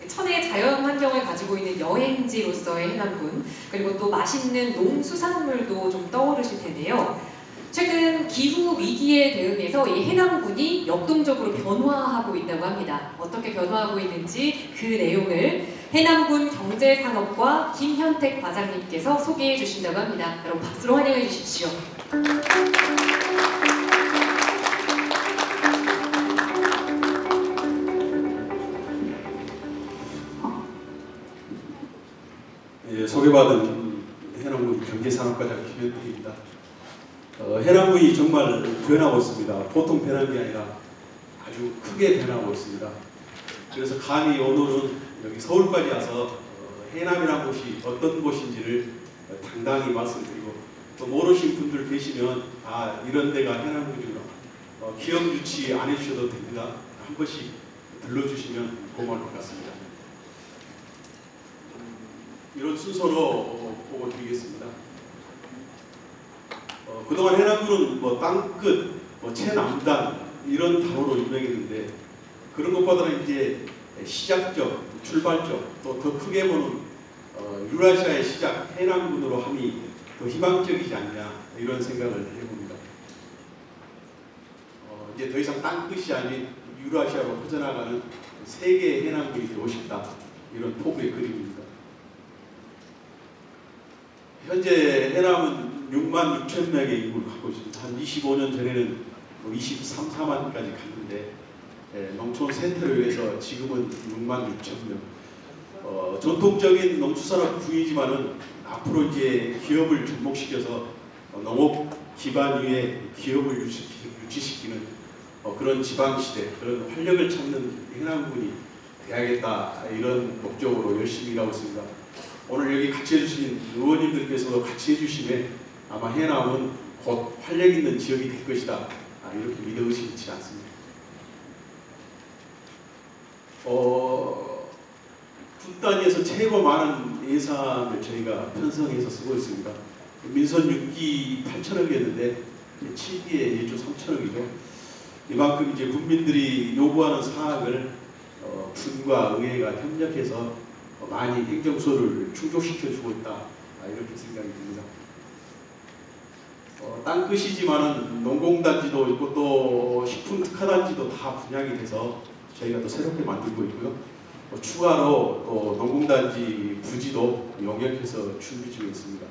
천혜의 자연 환경을 가지고 있는 여행지로서의 해남군, 그리고 또 맛있는 농수산물도 좀 떠오르실 텐데요. 최근 기후 위기에 대응해서 이 해남군이 역동적으로 변화하고 있다고 합니다. 어떻게 변화하고 있는지 그 내용을 해남군 경제산업과 김현택 과장님께서 소개해 주신다고 합니다. 여러분 박수로 환영해 주십시오. 소개받은 해남군 경제산업과장 김현택입니다. 해남군이 정말 변하고 있습니다. 보통 변한 게 아니라 아주 크게 변하고 있습니다. 그래서 감히 오늘은 여기 서울까지 와서 해남이라는 곳이 어떤 곳인지를 당당히 말씀드리고, 또 모르신 분들 계시면 이런 데가 해남군이구나, 기억 유치 안 해주셔도 됩니다. 한 번씩 들러주시면 고마울 것 같습니다. 이런 순서로 보고 드리겠습니다. 그동안 해남군은 땅끝, 최남단 이런 단어로 유명했는데, 그런 것보다는 이제 시작점, 출발점, 또 더 크게 보는 유라시아의 시작, 해남군으로 함이 더 희망적이지 않냐, 이런 생각을 해봅니다. 이제 더 이상 땅끝이 아닌 유라시아로 퍼져나가는 세계의 해남군이 되고 싶다, 이런 포부의 그림입니다. 현재 해남은 6만 6천 명의 인구를 갖고 있습니다. 한 25년 전에는 23, 4만까지 갔는데, 농촌 센터로 인해서 지금은 6만 6천 명. 전통적인 농수산업 구이지만은 앞으로 이제 기업을 접목시켜서 농업 기반 위에 기업을 유치시키는 그런 지방시대, 그런 활력을 찾는 해남군이 돼야겠다, 이런 목적으로 열심히 일하고 있습니다. 오늘 여기 같이 해주신 의원님들께서도 같이 해주심에 아마 해남은 곧 활력 있는 지역이 될 것이다. 이렇게 믿어 의심치 않습니다. 군 단위에서 최고 많은 예산을 저희가 편성해서 쓰고 있습니다. 민선 6기 8천억이었는데 7기에 1조 3천억이죠. 이만큼 이제 국민들이 요구하는 사항을 군과 의회가 협력해서 많이 행정소를 충족시켜주고 있다. 이렇게 생각이 듭니다. 땅끝이지만은 농공단지도 있고 또 식품특화단지도 다 분양이 돼서 저희가 또 새롭게 만들고 있고요. 추가로 또 농공단지 부지도 용역해서 준비 중에 있습니다.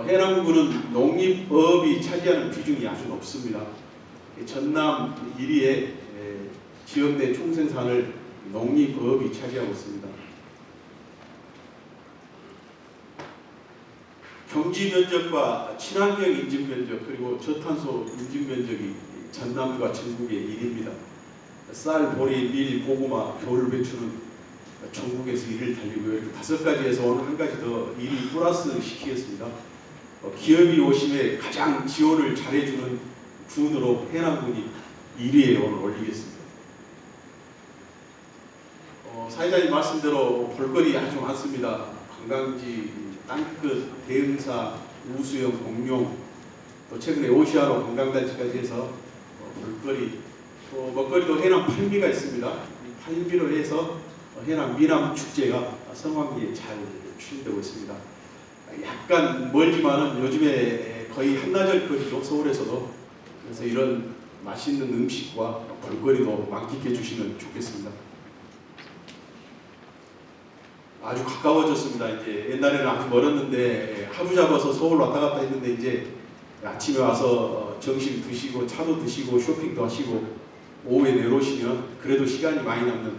해남군은 농립업이 차지하는 비중이 아주 높습니다. 전남 1위의 지역 내 총생산을 농립업이 차지하고 있습니다. 경지 면적과 친환경 인증 면적 그리고 저탄소 인증 면적이 전남과 전국의 1위입니다. 쌀, 보리, 밀, 고구마, 겨울 배추는 전국에서 1위를 달리고요. 이렇게 5가지에서 오늘 한 가지 더 1위 플러스 시키겠습니다. 기업이 오심에 가장 지원을 잘해주는 군으로 해남군이 1위에 오늘 올리겠습니다. 사회자님 말씀대로 볼거리 아주 많습니다. 관광지, 땅끝, 대흥사, 우수영, 공룡, 또 최근에 오시아로 관광단지까지 해서 볼거리, 또 먹거리도 해남 팔미가 있습니다. 팔미로 해서 해남 미남 축제가 성황리에 잘 추진되고 있습니다. 약간 멀지만은 요즘에 거의 한나절 거리죠, 서울에서도. 그래서 이런 맛있는 음식과 볼거리도 만끽해 주시면 좋겠습니다. 아주 가까워졌습니다. 이제 옛날에는 아주 멀었는데 하루 잡아서 서울 왔다 갔다 했는데 이제 아침에 와서 점심 드시고 차도 드시고 쇼핑도 하시고 오후에 내려오시면 그래도 시간이 많이 남는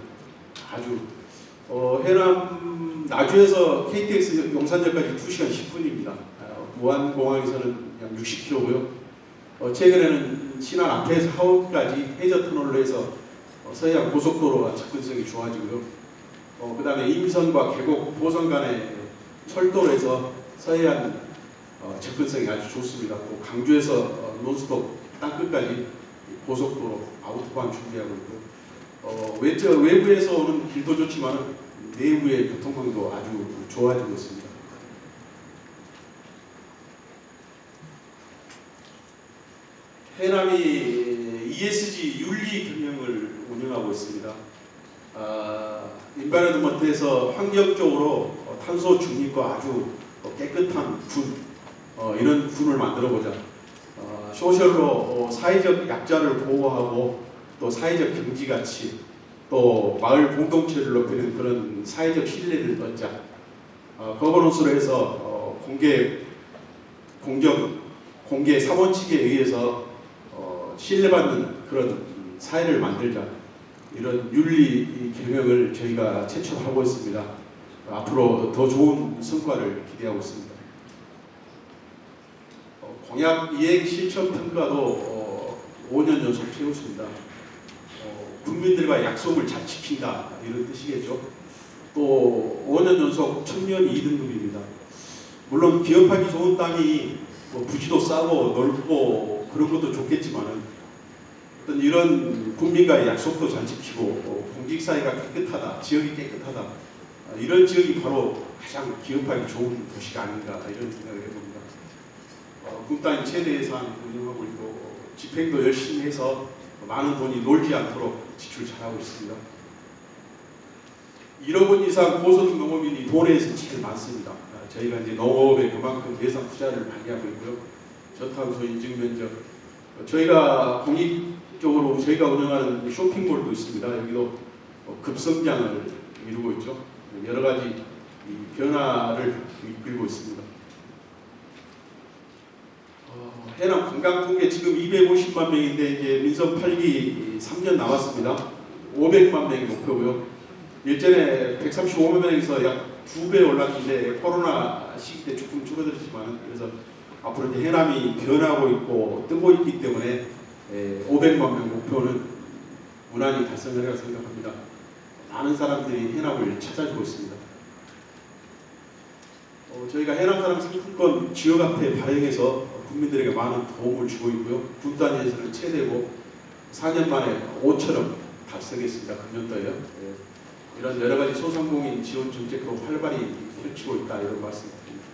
아주 해남 나주에서 KTX 용산역까지 2시간 10분입니다. 무안공항에서는 약 60km고요. 최근에는 신안 앞에서 하원까지 해저터널로 해서 서해안 고속도로가 접근성이 좋아지고요. 그 다음에 임선과 계곡, 보선 간의 철도로 해서 서해안 접근성이 아주 좋습니다. 또 강주에서 논스톱 땅끝까지 고속도로 아우토반 준비하고 있고요. 외부에서 오는 길도 좋지만 내부의 교통망도 아주 좋아지고 있습니다. 해남이 ESG 윤리 경영을 운영하고 있습니다. 인바이러먼트에서 환경적으로 탄소 중립과 아주 깨끗한 군, 이런 군을 만들어보자. 소셜로 사회적 약자를 보호하고 또 사회적 경지가치, 또 마을 공동체를 높이는 그런 사회적 신뢰를 얻자. 거버넌스로 해서 공개 사원칙에 의해서 신뢰받는 그런 사회를 만들자. 이런 윤리 경영을 저희가 최초로 하고 있습니다. 앞으로 더 좋은 성과를 기대하고 있습니다. 공약 이행 실천 평가도 5년 연속 채웠습니다. 국민들과 약속을 잘 지킨다 이런 뜻이겠죠. 또 5년 연속 청년 2등급입니다. 물론 기업하기 좋은 땅이 부지도 싸고 넓고 그런 것도 좋겠지만은 어떤 이런 국민과의 약속도 잘 지키고 공직사회가 깨끗하다, 지역이 깨끗하다, 이런 지역이 바로 가장 기업하기 좋은 도시가 아닌가 이런 생각을 해봅니다. 군 단위 최대 예산 운영하고 있고 집행도 열심히 해서 많은 돈이 놀지 않도록 지출 잘하고 있습니다. 1억 원 이상 고소득 농업인이 도내에서 제일 많습니다. 저희가 이제 농업에 그만큼 예산 투자를 많이 하고 있고요. 저탄소 인증 면적, 저희가 공익적으로 저희가 운영하는 쇼핑몰도 있습니다. 여기도 급성장을 이루고 있죠. 여러 가지 변화를 이끌고 있습니다. 해남 관광통계 지금 250만 명인데 이제 민선 8기 3년 남았습니다. 500만 명이 목표고요. 일전에 135만 명에서 약 2배 올랐는데 코로나 시기 때 조금 줄어들었지만 그래서 앞으로 이제 해남이 변하고 있고 뜨고 있기 때문에 500만 명 목표는 무난히 달성하리라고 생각합니다. 많은 사람들이 해남을 찾아주고 있습니다. 저희가 해남사랑 상품권 지역화폐 발행해서 국민들에게 많은 도움을 주고 있고요. 군 단위에서는 최대고 4년 만에 5천억 달성했습니다. 금년도에요. 이런 여러 가지 소상공인 지원 정책도 활발히 펼치고 있다 이런 말씀드립니다.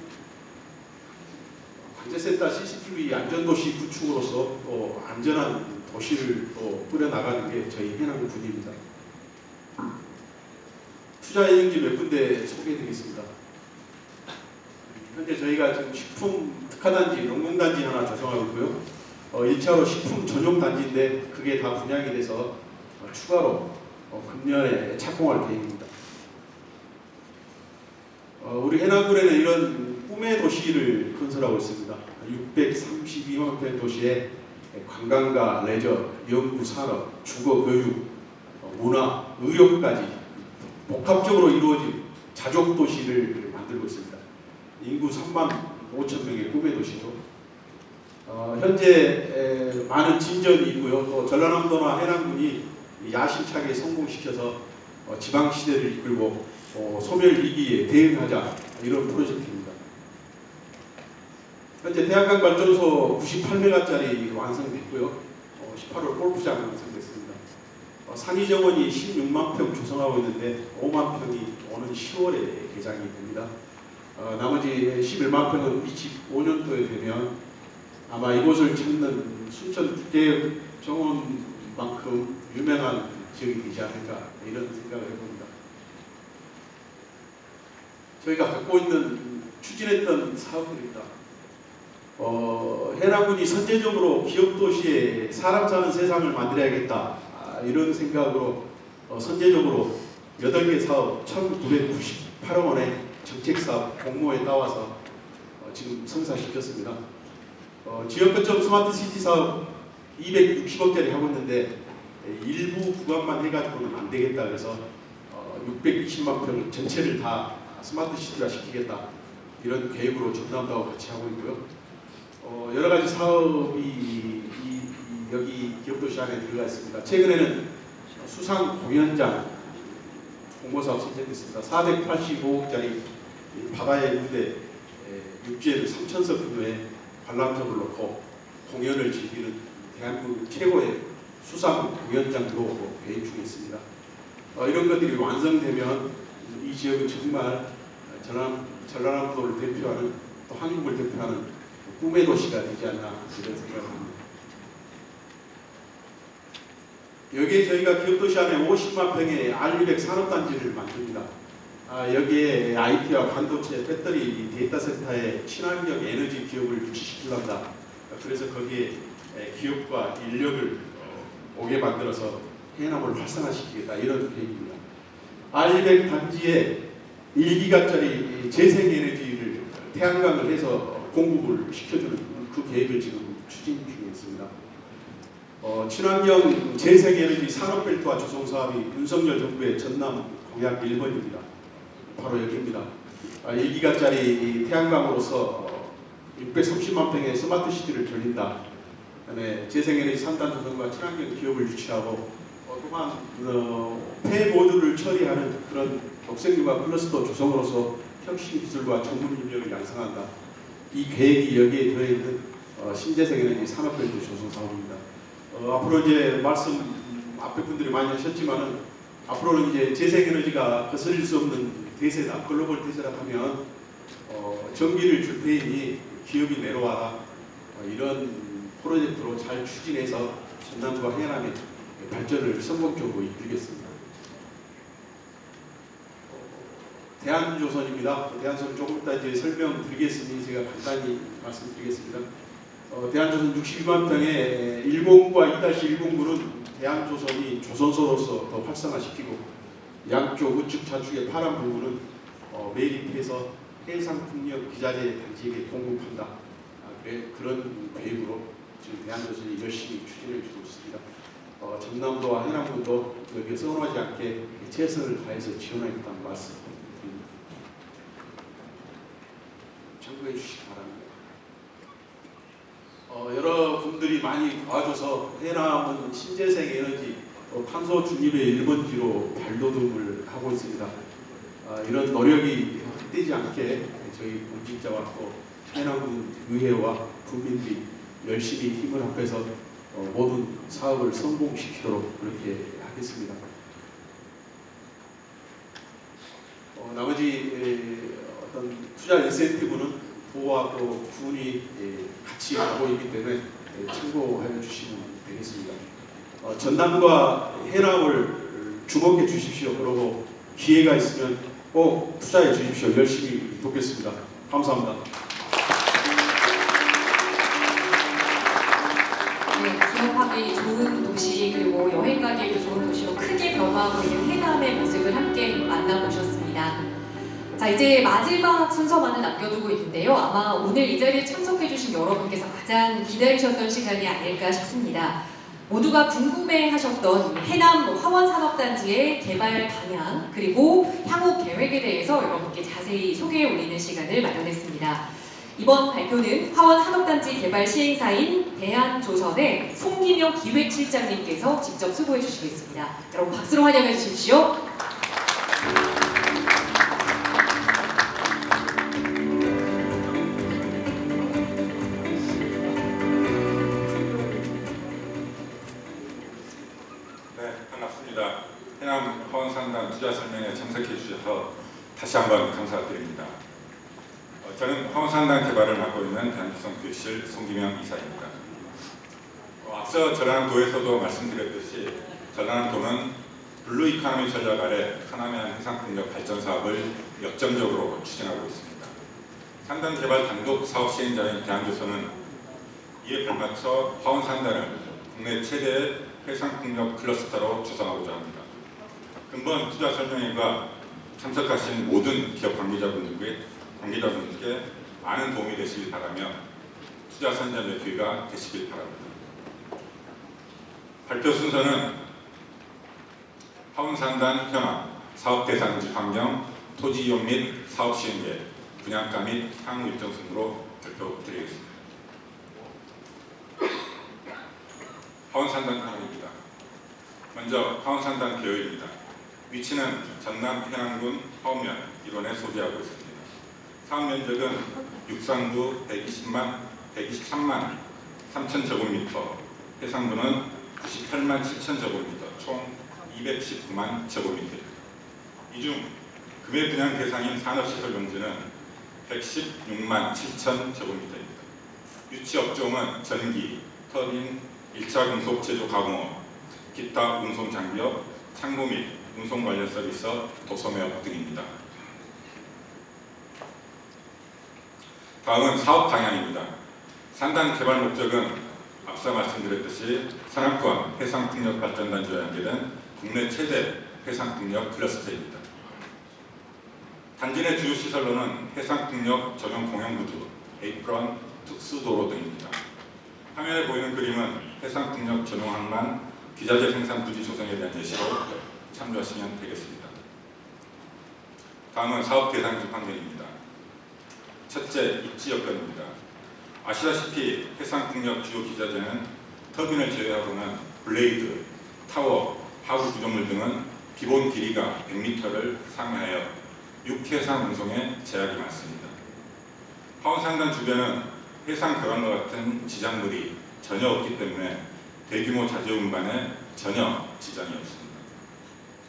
관제센터 CCTV 안전도시 구축으로서 또 안전한 도시를 또 꾸려나가는 게 저희 해남군입니다. 투자 예정지 몇 군데 소개해드리겠습니다. 현재 저희가 지금 식품 특화단지, 농공단지 하나 조성하고 있고요. 1차로 식품 전용단지인데 그게 다 분양이 돼서 추가로 금년에 착공할 계획입니다. 우리 해남군에는 이런 꿈의 도시를 건설하고 있습니다. 632만 평 도시에 관광과 레저, 연구, 산업, 주거, 교육, 문화, 의료까지 복합적으로 이루어진 자족 도시를 만들고 있습니다. 인구 3만 5천 명의 꿈의 도시죠. 현재 많은 진전이 있고요. 또 전라남도나 해남군이 야심차게 성공시켜서 지방시대를 이끌고 소멸위기에 대응하자 이런 프로젝트입니다. 현재 태양광 발전소 98메가짜리 완성됐고요. 18월 골프장 완성됐습니다. 상위 정원이 16만 평 조성하고 있는데 5만 평이 오는 10월에 개장이 됩니다. 나머지 11만 평은 25년도에 되면 아마 이곳을 찾는 순천 국제정원만큼 유명한 지역이 되지 않을까 이런 생각을 해봅니다. 저희가 갖고 있는 추진했던 사업들입니다. 해남군이 선제적으로 기업도시에 사람 사는 세상을 만들어야겠다 이런 생각으로 선제적으로 8개 사업 1998억 원의 정책사업 공모에 따와서 지금 성사시켰습니다. 지역 거점 스마트시티 사업 260억짜리 하고 있는데 일부 구간만 해가지고는 안 되겠다 그래서 620만 평 전체를 다 스마트시티화 시키겠다 이런 계획으로 전남도하고 같이 하고 있고요. 여러 가지 사업이 여기 기업도시 안에 들어가 있습니다. 최근에는 수상 공연장 공모사업 선정됐습니다. 485억짜리 바다의 무대 육지에는 3,000석 규모의 관람석을 놓고 공연을 즐기는 대한민국 최고의 수상 공연장도 계획 중에 있습니다. 이런 것들이 완성되면 이 지역은 정말 전라남도를 대표하는 또 한국을 대표하는 꿈의 도시가 되지 않나 이런 생각을 합니다. 여기에 저희가 기업도시 안에 50만 평의 R200 산업단지를 만듭니다. 여기에 IT와 반도체, 배터리, 데이터센터에 친환경 에너지 기업을 유치시키려다. 그래서 거기에 기업과 인력을 오게 만들어서 해남을 활성화시키겠다 이런 계획입니다. R200 단지에 1기가짜리 재생에너지를 태양광을 해서 공급을 시켜주는 그 계획을 지금 추진 중에 있습니다. 친환경 재생에너지 산업벨트화 조성 사업이 윤석열 정부의 전남 공약 1번입니다. 바로 여기입니다. 1기가짜리 태양광으로서 630만 평의 스마트시티를 돌린다. 그다음에 재생에너지 3단 조성과 친환경 기업을 유치하고 또한 폐모듈을 처리하는 그런 녹색유가 클러스터 조성으로서 혁신 기술과 전문 인력을 양성한다. 이 계획이 여기에 들어있는 신재생에너지 산업벨트 조성 사업입니다. 앞으로 이제 말씀 앞에 분들이 많이 하셨지만은 앞으로는 이제 재생에너지가 거슬릴 수 없는 대세다, 글로벌 대세라 하면 전기를 줄 테니 기업이 내려와라 이런 프로젝트로 잘 추진해서 전남과 해남의 발전을 성공적으로 이끌겠습니다. 대한조선입니다. 대한조선 조금 이따 이제 설명드리겠으니 제가 간단히 말씀드리겠습니다. 대한조선 62만 평의 109와 2-109는 대한조선이 조선소로서 더 활성화시키고 양쪽 우측 좌측의 파란 부분은 매립해서 해상풍력 기자재 단지에게 공급한다. 그런 계획으로 지금 대한조선이 열심히 추진해 주고 있습니다. 전남도와 해남군도 여기에 서운하지 않게 최선을 다해서 지원하겠다는 말씀 드립니다. 참고해 주시기 바랍니다. 여러분들이 많이 도와줘서 해남은 신재생 에너지 탄소 중립의 1번지로 발돋움을 하고 있습니다. 이런 노력이 헛되지 않게 저희 공직자와 또 해남군 의회와 국민들이 열심히 힘을 합해서 모든 사업을 성공시키도록 그렇게 하겠습니다. 나머지 어떤 투자 인센티브는 도와 또 군이 같이 하고 있기 때문에 참고해 주시면 되겠습니다. 전남과 해남을 주목해 주십시오. 그리고 기회가 있으면 꼭 투자해 주십시오. 열심히 돕겠습니다. 감사합니다. 네, 기업하기 좋은 도시 그리고 여행 가기에도 좋은 도시로 크게 변화하고 있는 해남의 모습을 함께 만나보셨습니다. 자, 이제 마지막 순서만을 남겨두고 있는데요. 아마 오늘 이 자리에 참석해주신 여러분께서 가장 기다리셨던 시간이 아닐까 싶습니다. 모두가 궁금해하셨던 해남 화원산업단지의 개발 방향 그리고 향후 계획에 대해서 여러분께 자세히 소개해 올리는 시간을 마련했습니다. 이번 발표는 화원산업단지 개발 시행사인 대한조선의 송기명 기획실장님께서 직접 수고해 주시겠습니다. 여러분 박수로 환영해 주십시오. 반갑습니다. 해남 화원산단 투자 설명에 참석해 주셔서 다시 한번 감사드립니다. 저는 화원산단 개발을 맡고 있는 대한조선 교실 송기명 이사입니다. 앞서 전라남도에서도 말씀드렸듯이 전라남도는 블루 이코노미 전략 아래 서남해안 해상풍력 발전 사업을 역점적으로 추진하고 있습니다. 산단 개발 단독 사업 시행자인 대한조선은 이에 발맞춰 화원산단을 국내 최대의 해상풍력 클러스터로 구성하고자 합니다. 근본 투자 설명회가 참석하신 모든 기업 관계자분들께 많은 도움이 되시길 바라며 투자 선점의 기회가 되시길 바랍니다. 발표 순서는 화원산단 현황, 사업 대상지 환경, 토지 이용 및 사업 시행계, 분양가 및 향후 일정 순으로 발표드리겠습니다. 화원산단 현황입니다. 먼저 화원산단 계획입니다. 위치는 전남 해남군 화원면 일원에 소재하고 있습니다. 사업 면적은 육상부 123만 3천 제곱미터, 해상부는 98만 7천 제곱미터, 총 219만 제곱미터입니다. 이 중 금해 분양 대상인 산업시설 용지는 116만 7천 제곱미터입니다. 유치 업종은 전기, 터빈, 1차 금속 제조 가공업, 기타 운송 장비업, 창고 및 운송 관련 서비스업, 도소매업 등입니다. 다음은 사업 방향입니다. 산단 개발 목적은 앞서 말씀드렸듯이 산업권 해상풍력 발전단지와 연계된 국내 최대 해상풍력 클러스터입니다. 단지 내 주요 시설로는 해상풍력 전용 공영구조, 에이프런, 특수도로 등입니다. 화면에 보이는 그림은 해상풍력 전용 항만, 기자재 생산 부지 조성에 대한 예시로 참조하시면 되겠습니다. 다음은 사업 대상지 환경입니다. 첫째, 입지 여건입니다. 아시다시피 해상풍력 주요 기자재는 터빈을 제외하고는 블레이드, 타워, 하부 구조물 등은 기본 길이가 100m를 상회하여 육해상 운송에 제약이 많습니다. 화원산단 주변은 해상 벽안과 같은 지장물이 전혀 없기 때문에 대규모 자재 운반에 전혀 지장이 없습니다.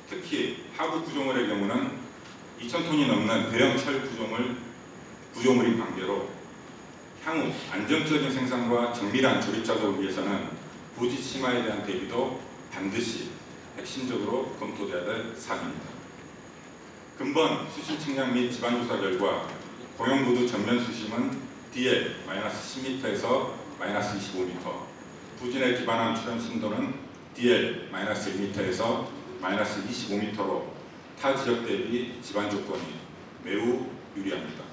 특히 하부 구조물의 경우는 2,000톤이 넘는 대형 철 구조물인 관계로 향후 안정적인 생산과 정밀한 조립 작업을 위해서는 부지 침하에 대한 대비도 반드시 핵심적으로 검토돼야 될 사항입니다. 근본 수심 측량 및 지반조사 결과 공영부두 전면 수심은 DL -10m에서 -25m, 부지 내 기반함 출현深도는 DL -1m에서 -25m로 타 지역 대비 지반 조건이 매우 유리합니다.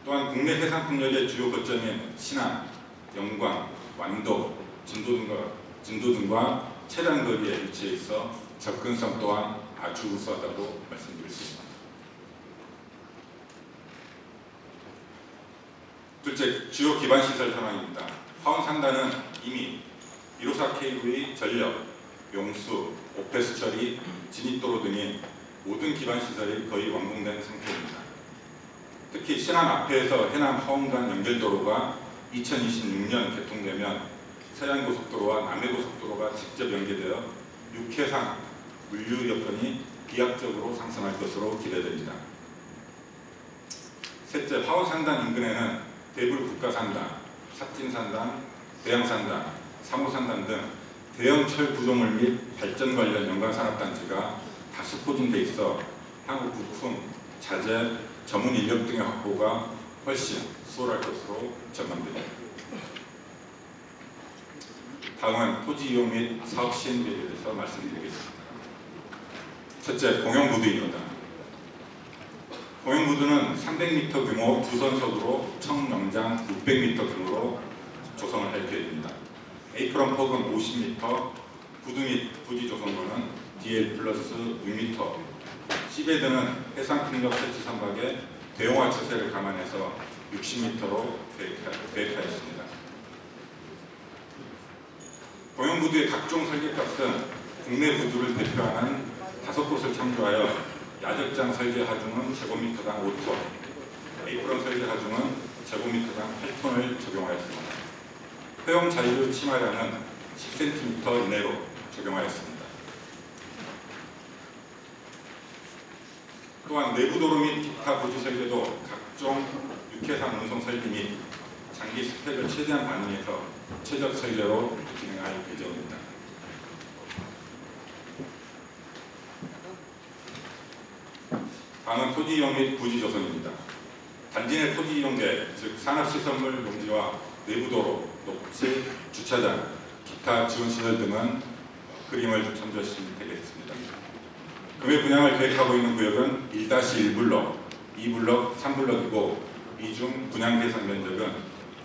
또한 국내 해상풍력의 주요 거점인 신안, 영광, 완도, 진도 등과 최단 거리에 위치해 있어 접근성 또한 아주 우수하다고 말씀드릴 수 있습니다. 둘째, 주요 기반시설 현황입니다. 화원산단은 이미 154KV 전력, 용수, 오폐수 처리, 진입도로 등의 모든 기반시설이 거의 완공된 상태입니다. 특히 신안 앞에서 해남 하원 간 연결도로가 2026년 개통되면 서해안고속도로와 남해고속도로가 직접 연계되어 육해상 물류 여건이 비약적으로 상승할 것으로 기대됩니다. 셋째, 화원산단 인근에는 대불 국가산단, 삿진산단, 대양산단, 상호산단 등 대형 철 구조물 및 발전 관련 연관산업단지가 다수 포진돼 있어 향후 부품, 자재, 전문 인력 등의 확보가 훨씬 수월할 것으로 전망됩니다. 다음은 토지 이용 및 사업 시행비에 대해서 말씀드리겠습니다. 첫째, 공영부두입니다. 공영부두는 300m 규모 두선석으로 청 영장 600m 규모로 조성을 할 계획입니다. 에이프런 폭은 50m, 부두 및 부지 조성로는 DL 플러스 6m, 시베드는 해상풍력 설치 선박의 대용화 추세를 감안해서 60m로 계획하였습니다. 공영부두의 각종 설계값은 국내 부두를 대표하는 5곳을 참조하여 야적장 설계 하중은 제곱미터당 5톤, 에이프런 설계 하중은 제곱미터당 8톤을 적용하였습니다. 허용 자유를 침하량은 10cm 이내로 적용하였습니다. 또한 내부도로 및 기타 부지 설계도 각종 육해상 운송 설계 및 장기 스펙을 최대한 반영해서 최적 설계로 진행할 예정입니다. 다음은 토지 이용 및 부지 조성입니다. 단지 내 토지 이용계, 즉 산업시설물 용지와 내부도로, 녹지, 주차장, 기타 지원시설 등은 그림을 참조하시면 되겠습니다. 금액 분양을 계획하고 있는 구역은 1-1블럭, 2블럭, 3블럭이고 이 중 분양 대상 면적은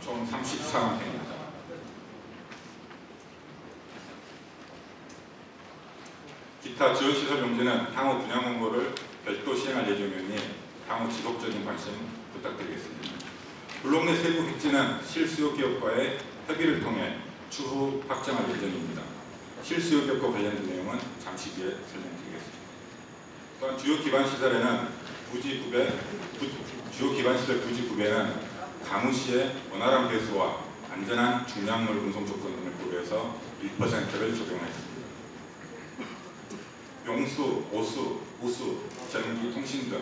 총 34평입니다. 기타 지원시설 용지는 향후 분양 홍보를 별도 시행할 예정이니 향후 지속적인 관심 부탁드리겠습니다. 블록 내 세부 획지는 실수요 기업과의 협의를 통해 추후 확정할 예정입니다. 실수요 기업과 관련된 내용은 잠시 뒤에 설명드리겠습니다. 또한 주요 기반시설에는 주요 기반시설 부지 구배는 가무시의 원활한 배수와 안전한 중량물 운송 조건 등을 고려해서 1%를 적용하였습니다. 용수, 오수, 우수, 전기, 통신 등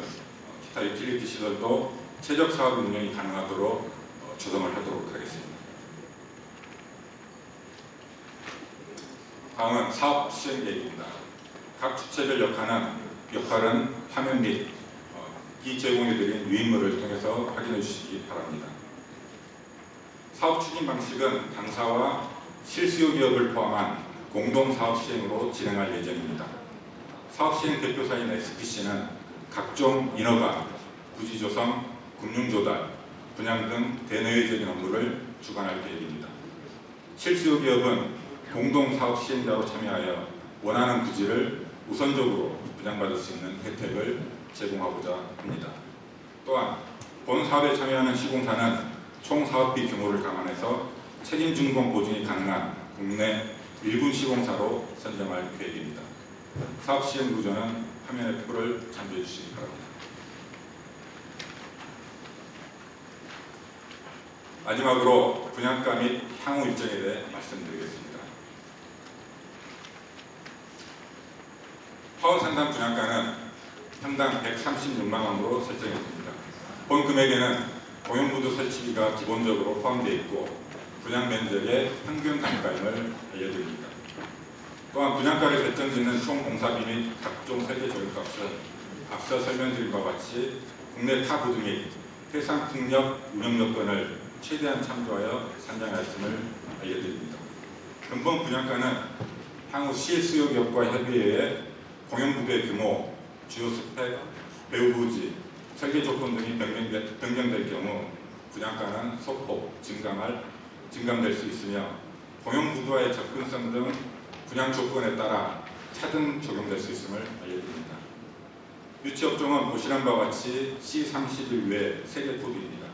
기타 유틸리티 시설도 최적 사업 운영이 가능하도록 조성을 하도록 하겠습니다. 다음은 사업 시행 계획입니다. 각 주체별 역할은 화면 및 이 제공해드린 유인물을 통해서 확인해 주시기 바랍니다. 사업 추진 방식은 당사와 실수요 기업을 포함한 공동 사업 시행으로 진행할 예정입니다. 사업 시행 대표사인 SPC는 각종 인허가, 부지 조성, 금융 조달, 분양 등 대내외적인 업무를 주관할 계획입니다. 실수요 기업은 공동 사업 시행자로 참여하여 원하는 부지를 우선적으로 분양받을 수 있는 혜택을 제공하고자 합니다. 또한 본 사업에 참여하는 시공사는 총 사업비 규모를 감안해서 책임 준공 보증이 가능한 국내 1군 시공사로 선정할 계획입니다. 사업 시행 구조는 화면의 표를 참조해 주시기 바랍니다. 마지막으로 분양가 및 향후 일정에 대해 말씀드리겠습니다. 화원산단 분양가는 평당 136만 원으로 설정했습니다. 본 금액에는 공영부두 설치비가 기본적으로 포함되어 있고 분양 면적의 평균 단가임을 알려드립니다. 또한 분양가를 결정짓는 총 공사비 및 각종 설계 조립값은 앞서 설명드린 바와 같이 국내 타 부두 및 해상 풍력 운영 여건을 최대한 참조하여 산정하였음을 알려드립니다. 근본 분양가는 향후 실수요 기업과 협의회에 공영부두의 규모, 주요 스펙, 배후 부지, 설계 조건 등이 변경될 경우 분양가는 소폭 증감될 수 있으며 공영부두와의 접근성 등 분양 조건에 따라 차등 적용될 수 있음을 알려드립니다. 유치업종은 보시는 바와 같이 C31 외 3개 코드입니다.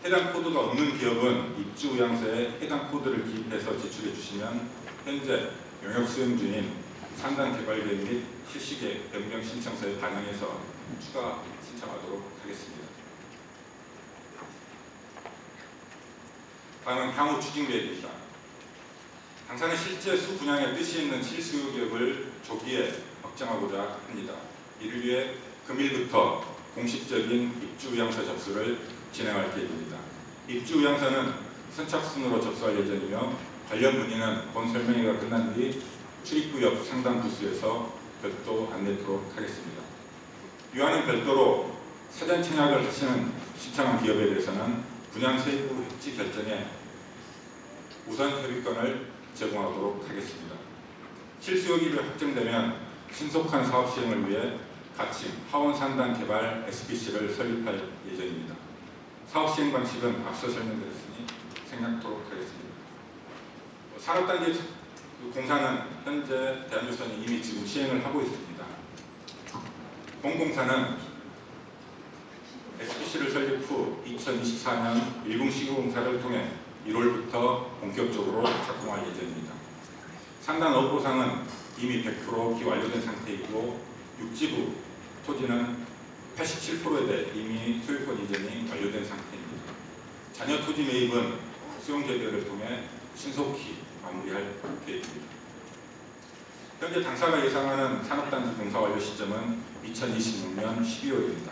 해당 코드가 없는 기업은 입주의향서에 해당 코드를 기입해서 제출해 주시면 현재 용역 수행 중인 산단 개발 계획 및 실시계획 변경 신청서에 반영해서 추가 신청하도록 하겠습니다. 다음은 향후 추진 계획입니다. 당사는 실제 수 분양의 뜻이 있는 실수요 기업을 조기에 확정하고자 합니다. 이를 위해 금일부터 공식적인 입주의향서 접수를 진행할 계획입니다. 입주의향서는 선착순으로 접수할 예정이며 관련 문의는 본 설명회가 끝난 뒤 출입구역 상담 부스에서 별도 안내토록 하겠습니다. 이와는 별도로 사전 청약을 신청한 기업에 대해서는 분양 세부 획지 결정에 우선 협의권을 제공하도록 하겠습니다. 실수요 기업이 확정되면 신속한 사업 시행을 위해 가칭 하원산단 개발 SPC를 설립할 예정입니다. 사업 시행 방식은 앞서 설명드렸으니 생략토록 하겠습니다. 산업단지 공사는 현재 대한조선이 이미 지금 시행을 하고 있습니다. 본공사는 SPC를 설립 후 2024년 1군 시공사를 통해 1월부터 본격적으로 착공할 예정입니다. 산단 업보상은 이미 100% 기완료된 상태이고 육지부 토지는 87%에 대해 이미 소유권 이전이 완료된 상태입니다. 잔여 토지 매입은 수용재개를 통해 신속히 마무리할 계획입니다. 현재 당사가 예상하는 산업단지 공사 완료 시점은 2026년 12월입니다.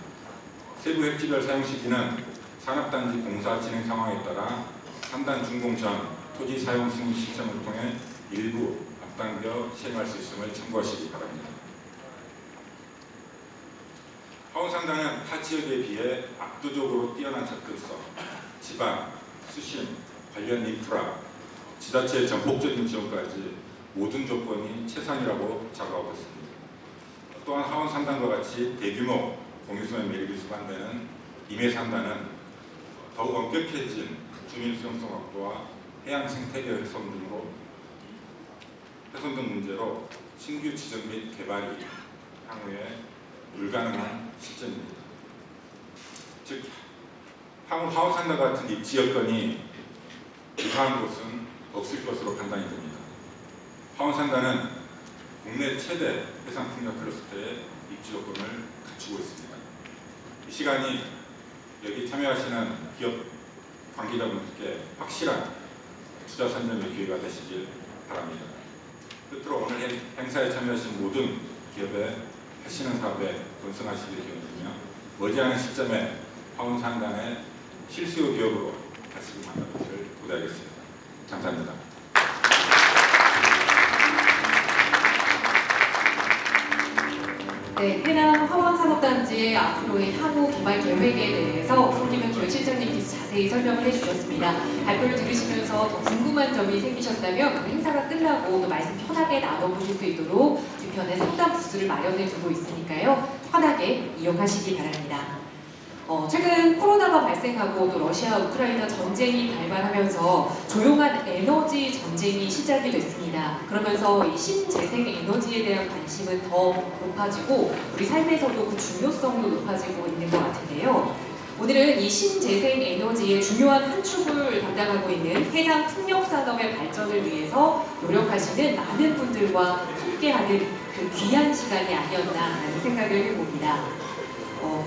세부 획지별 사용 시기는 산업단지 공사 진행 상황에 따라 산단 준공 전 토지 사용 승인 신청을 통해 일부 앞당겨 시행할 수 있음을 참고하시기 바랍니다. 하원산단은 타 지역에 비해 압도적으로 뛰어난 접근성, 지방, 수신, 관련 인프라, 지자체의 전폭적인 지원까지 모든 조건이 최상이라고 자부하고 있습니다. 또한 하원산단과 같이 대규모 공유수면 매립이 수반되는 임해산단은 더욱 엄격해진 주민 수용성 확보와 해양 생태계 훼손 등 문제로 신규 지정 및 개발이 향후에 불가능한 시점입니다. 즉, 향후 하원산단과 같은 입지 여건이 유사한 곳은 없을 것으로 판단이 됩니다. 하원산단은 국내 최대 해상풍력 클러스터의 입지 여건을 갖추고 있습니다. 이 시간이 여기 참여하시는 기업 관계자분들께 확실한 투자 선점의 기회가 되시길 바랍니다. 끝으로 오늘 행사에 참여하신 모든 기업의 하시는 사업에 번성하시길 기원드리며 머지않은 시점에 하원산단의 실수요 기업으로 다시 만나보기를 기대하겠습니다. 감사합니다. 네, 해남 하원산업단지의 앞으로의 향후 개발 계획에 대해서 송기명 기획실장님께서 자세히 설명을 해주셨습니다. 발표를 들으시면서 더 궁금한 점이 생기셨다면 그 행사가 끝나고 또 말씀 편하게 나눠보실 수 있도록 뒤편에 상담 부스를 마련해 두고 있으니까요. 편하게 이용하시기 바랍니다. 최근 코로나가 발생하고 또 러시아 우크라이나 전쟁이 발발하면서 조용한 에너지 전쟁이 시작이 됐습니다. 그러면서 이 신재생 에너지에 대한 관심은 더 높아지고 우리 삶에서도 그 중요성도 높아지고 있는 것 같은데요. 오늘은 이 신재생 에너지의 중요한 한 축을 담당하고 있는 해상 풍력 산업의 발전을 위해서 노력하시는 많은 분들과 함께하는 그 귀한 시간이 아니었나라는 생각을 해봅니다.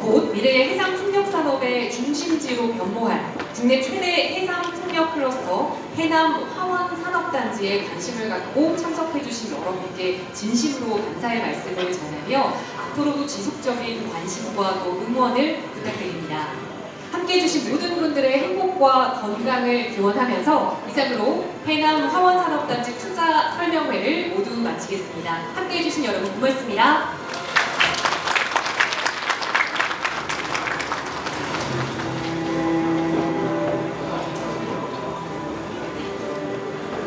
곧 미래의 해상 풍력 산업의 중심지로 변모할 국내 최대 해상 풍력 클러스터 해남 화원 산업단지에 관심을 갖고 참석해주신 여러분께 진심으로 감사의 말씀을 전하며 앞으로도 지속적인 관심과 또 응원을 부탁드립니다. 함께해 주신 모든 분들의 행복과 건강을 기원하면서 이상으로 해남 화원 산업단지 투자 설명회를 모두 마치겠습니다. 함께해 주신 여러분 고맙습니다.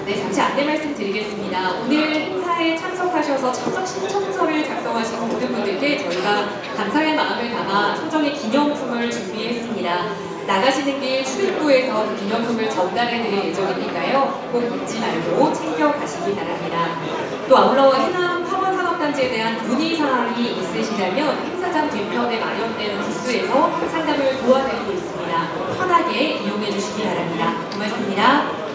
네, 잠시 안내 말씀드리겠습니다. 오늘 행사에 참석하셔서 참석 신청서를 작성하신 모든 분들께 저희가 감사의 마음을 담아 소정의 기념품을 준비했습니다. 나가시는 길 출입구에서 그 기념품을 전달해드릴 예정이니까요. 꼭 잊지 말고 챙겨가시기 바랍니다. 또 아울러 해남 화원산업단지에 대한 문의사항이 있으시다면 행사장 뒤편에 마련된 부스에서 상담을 도와드리고 있습니다. 편하게 이용해 주시기 바랍니다. 고맙습니다.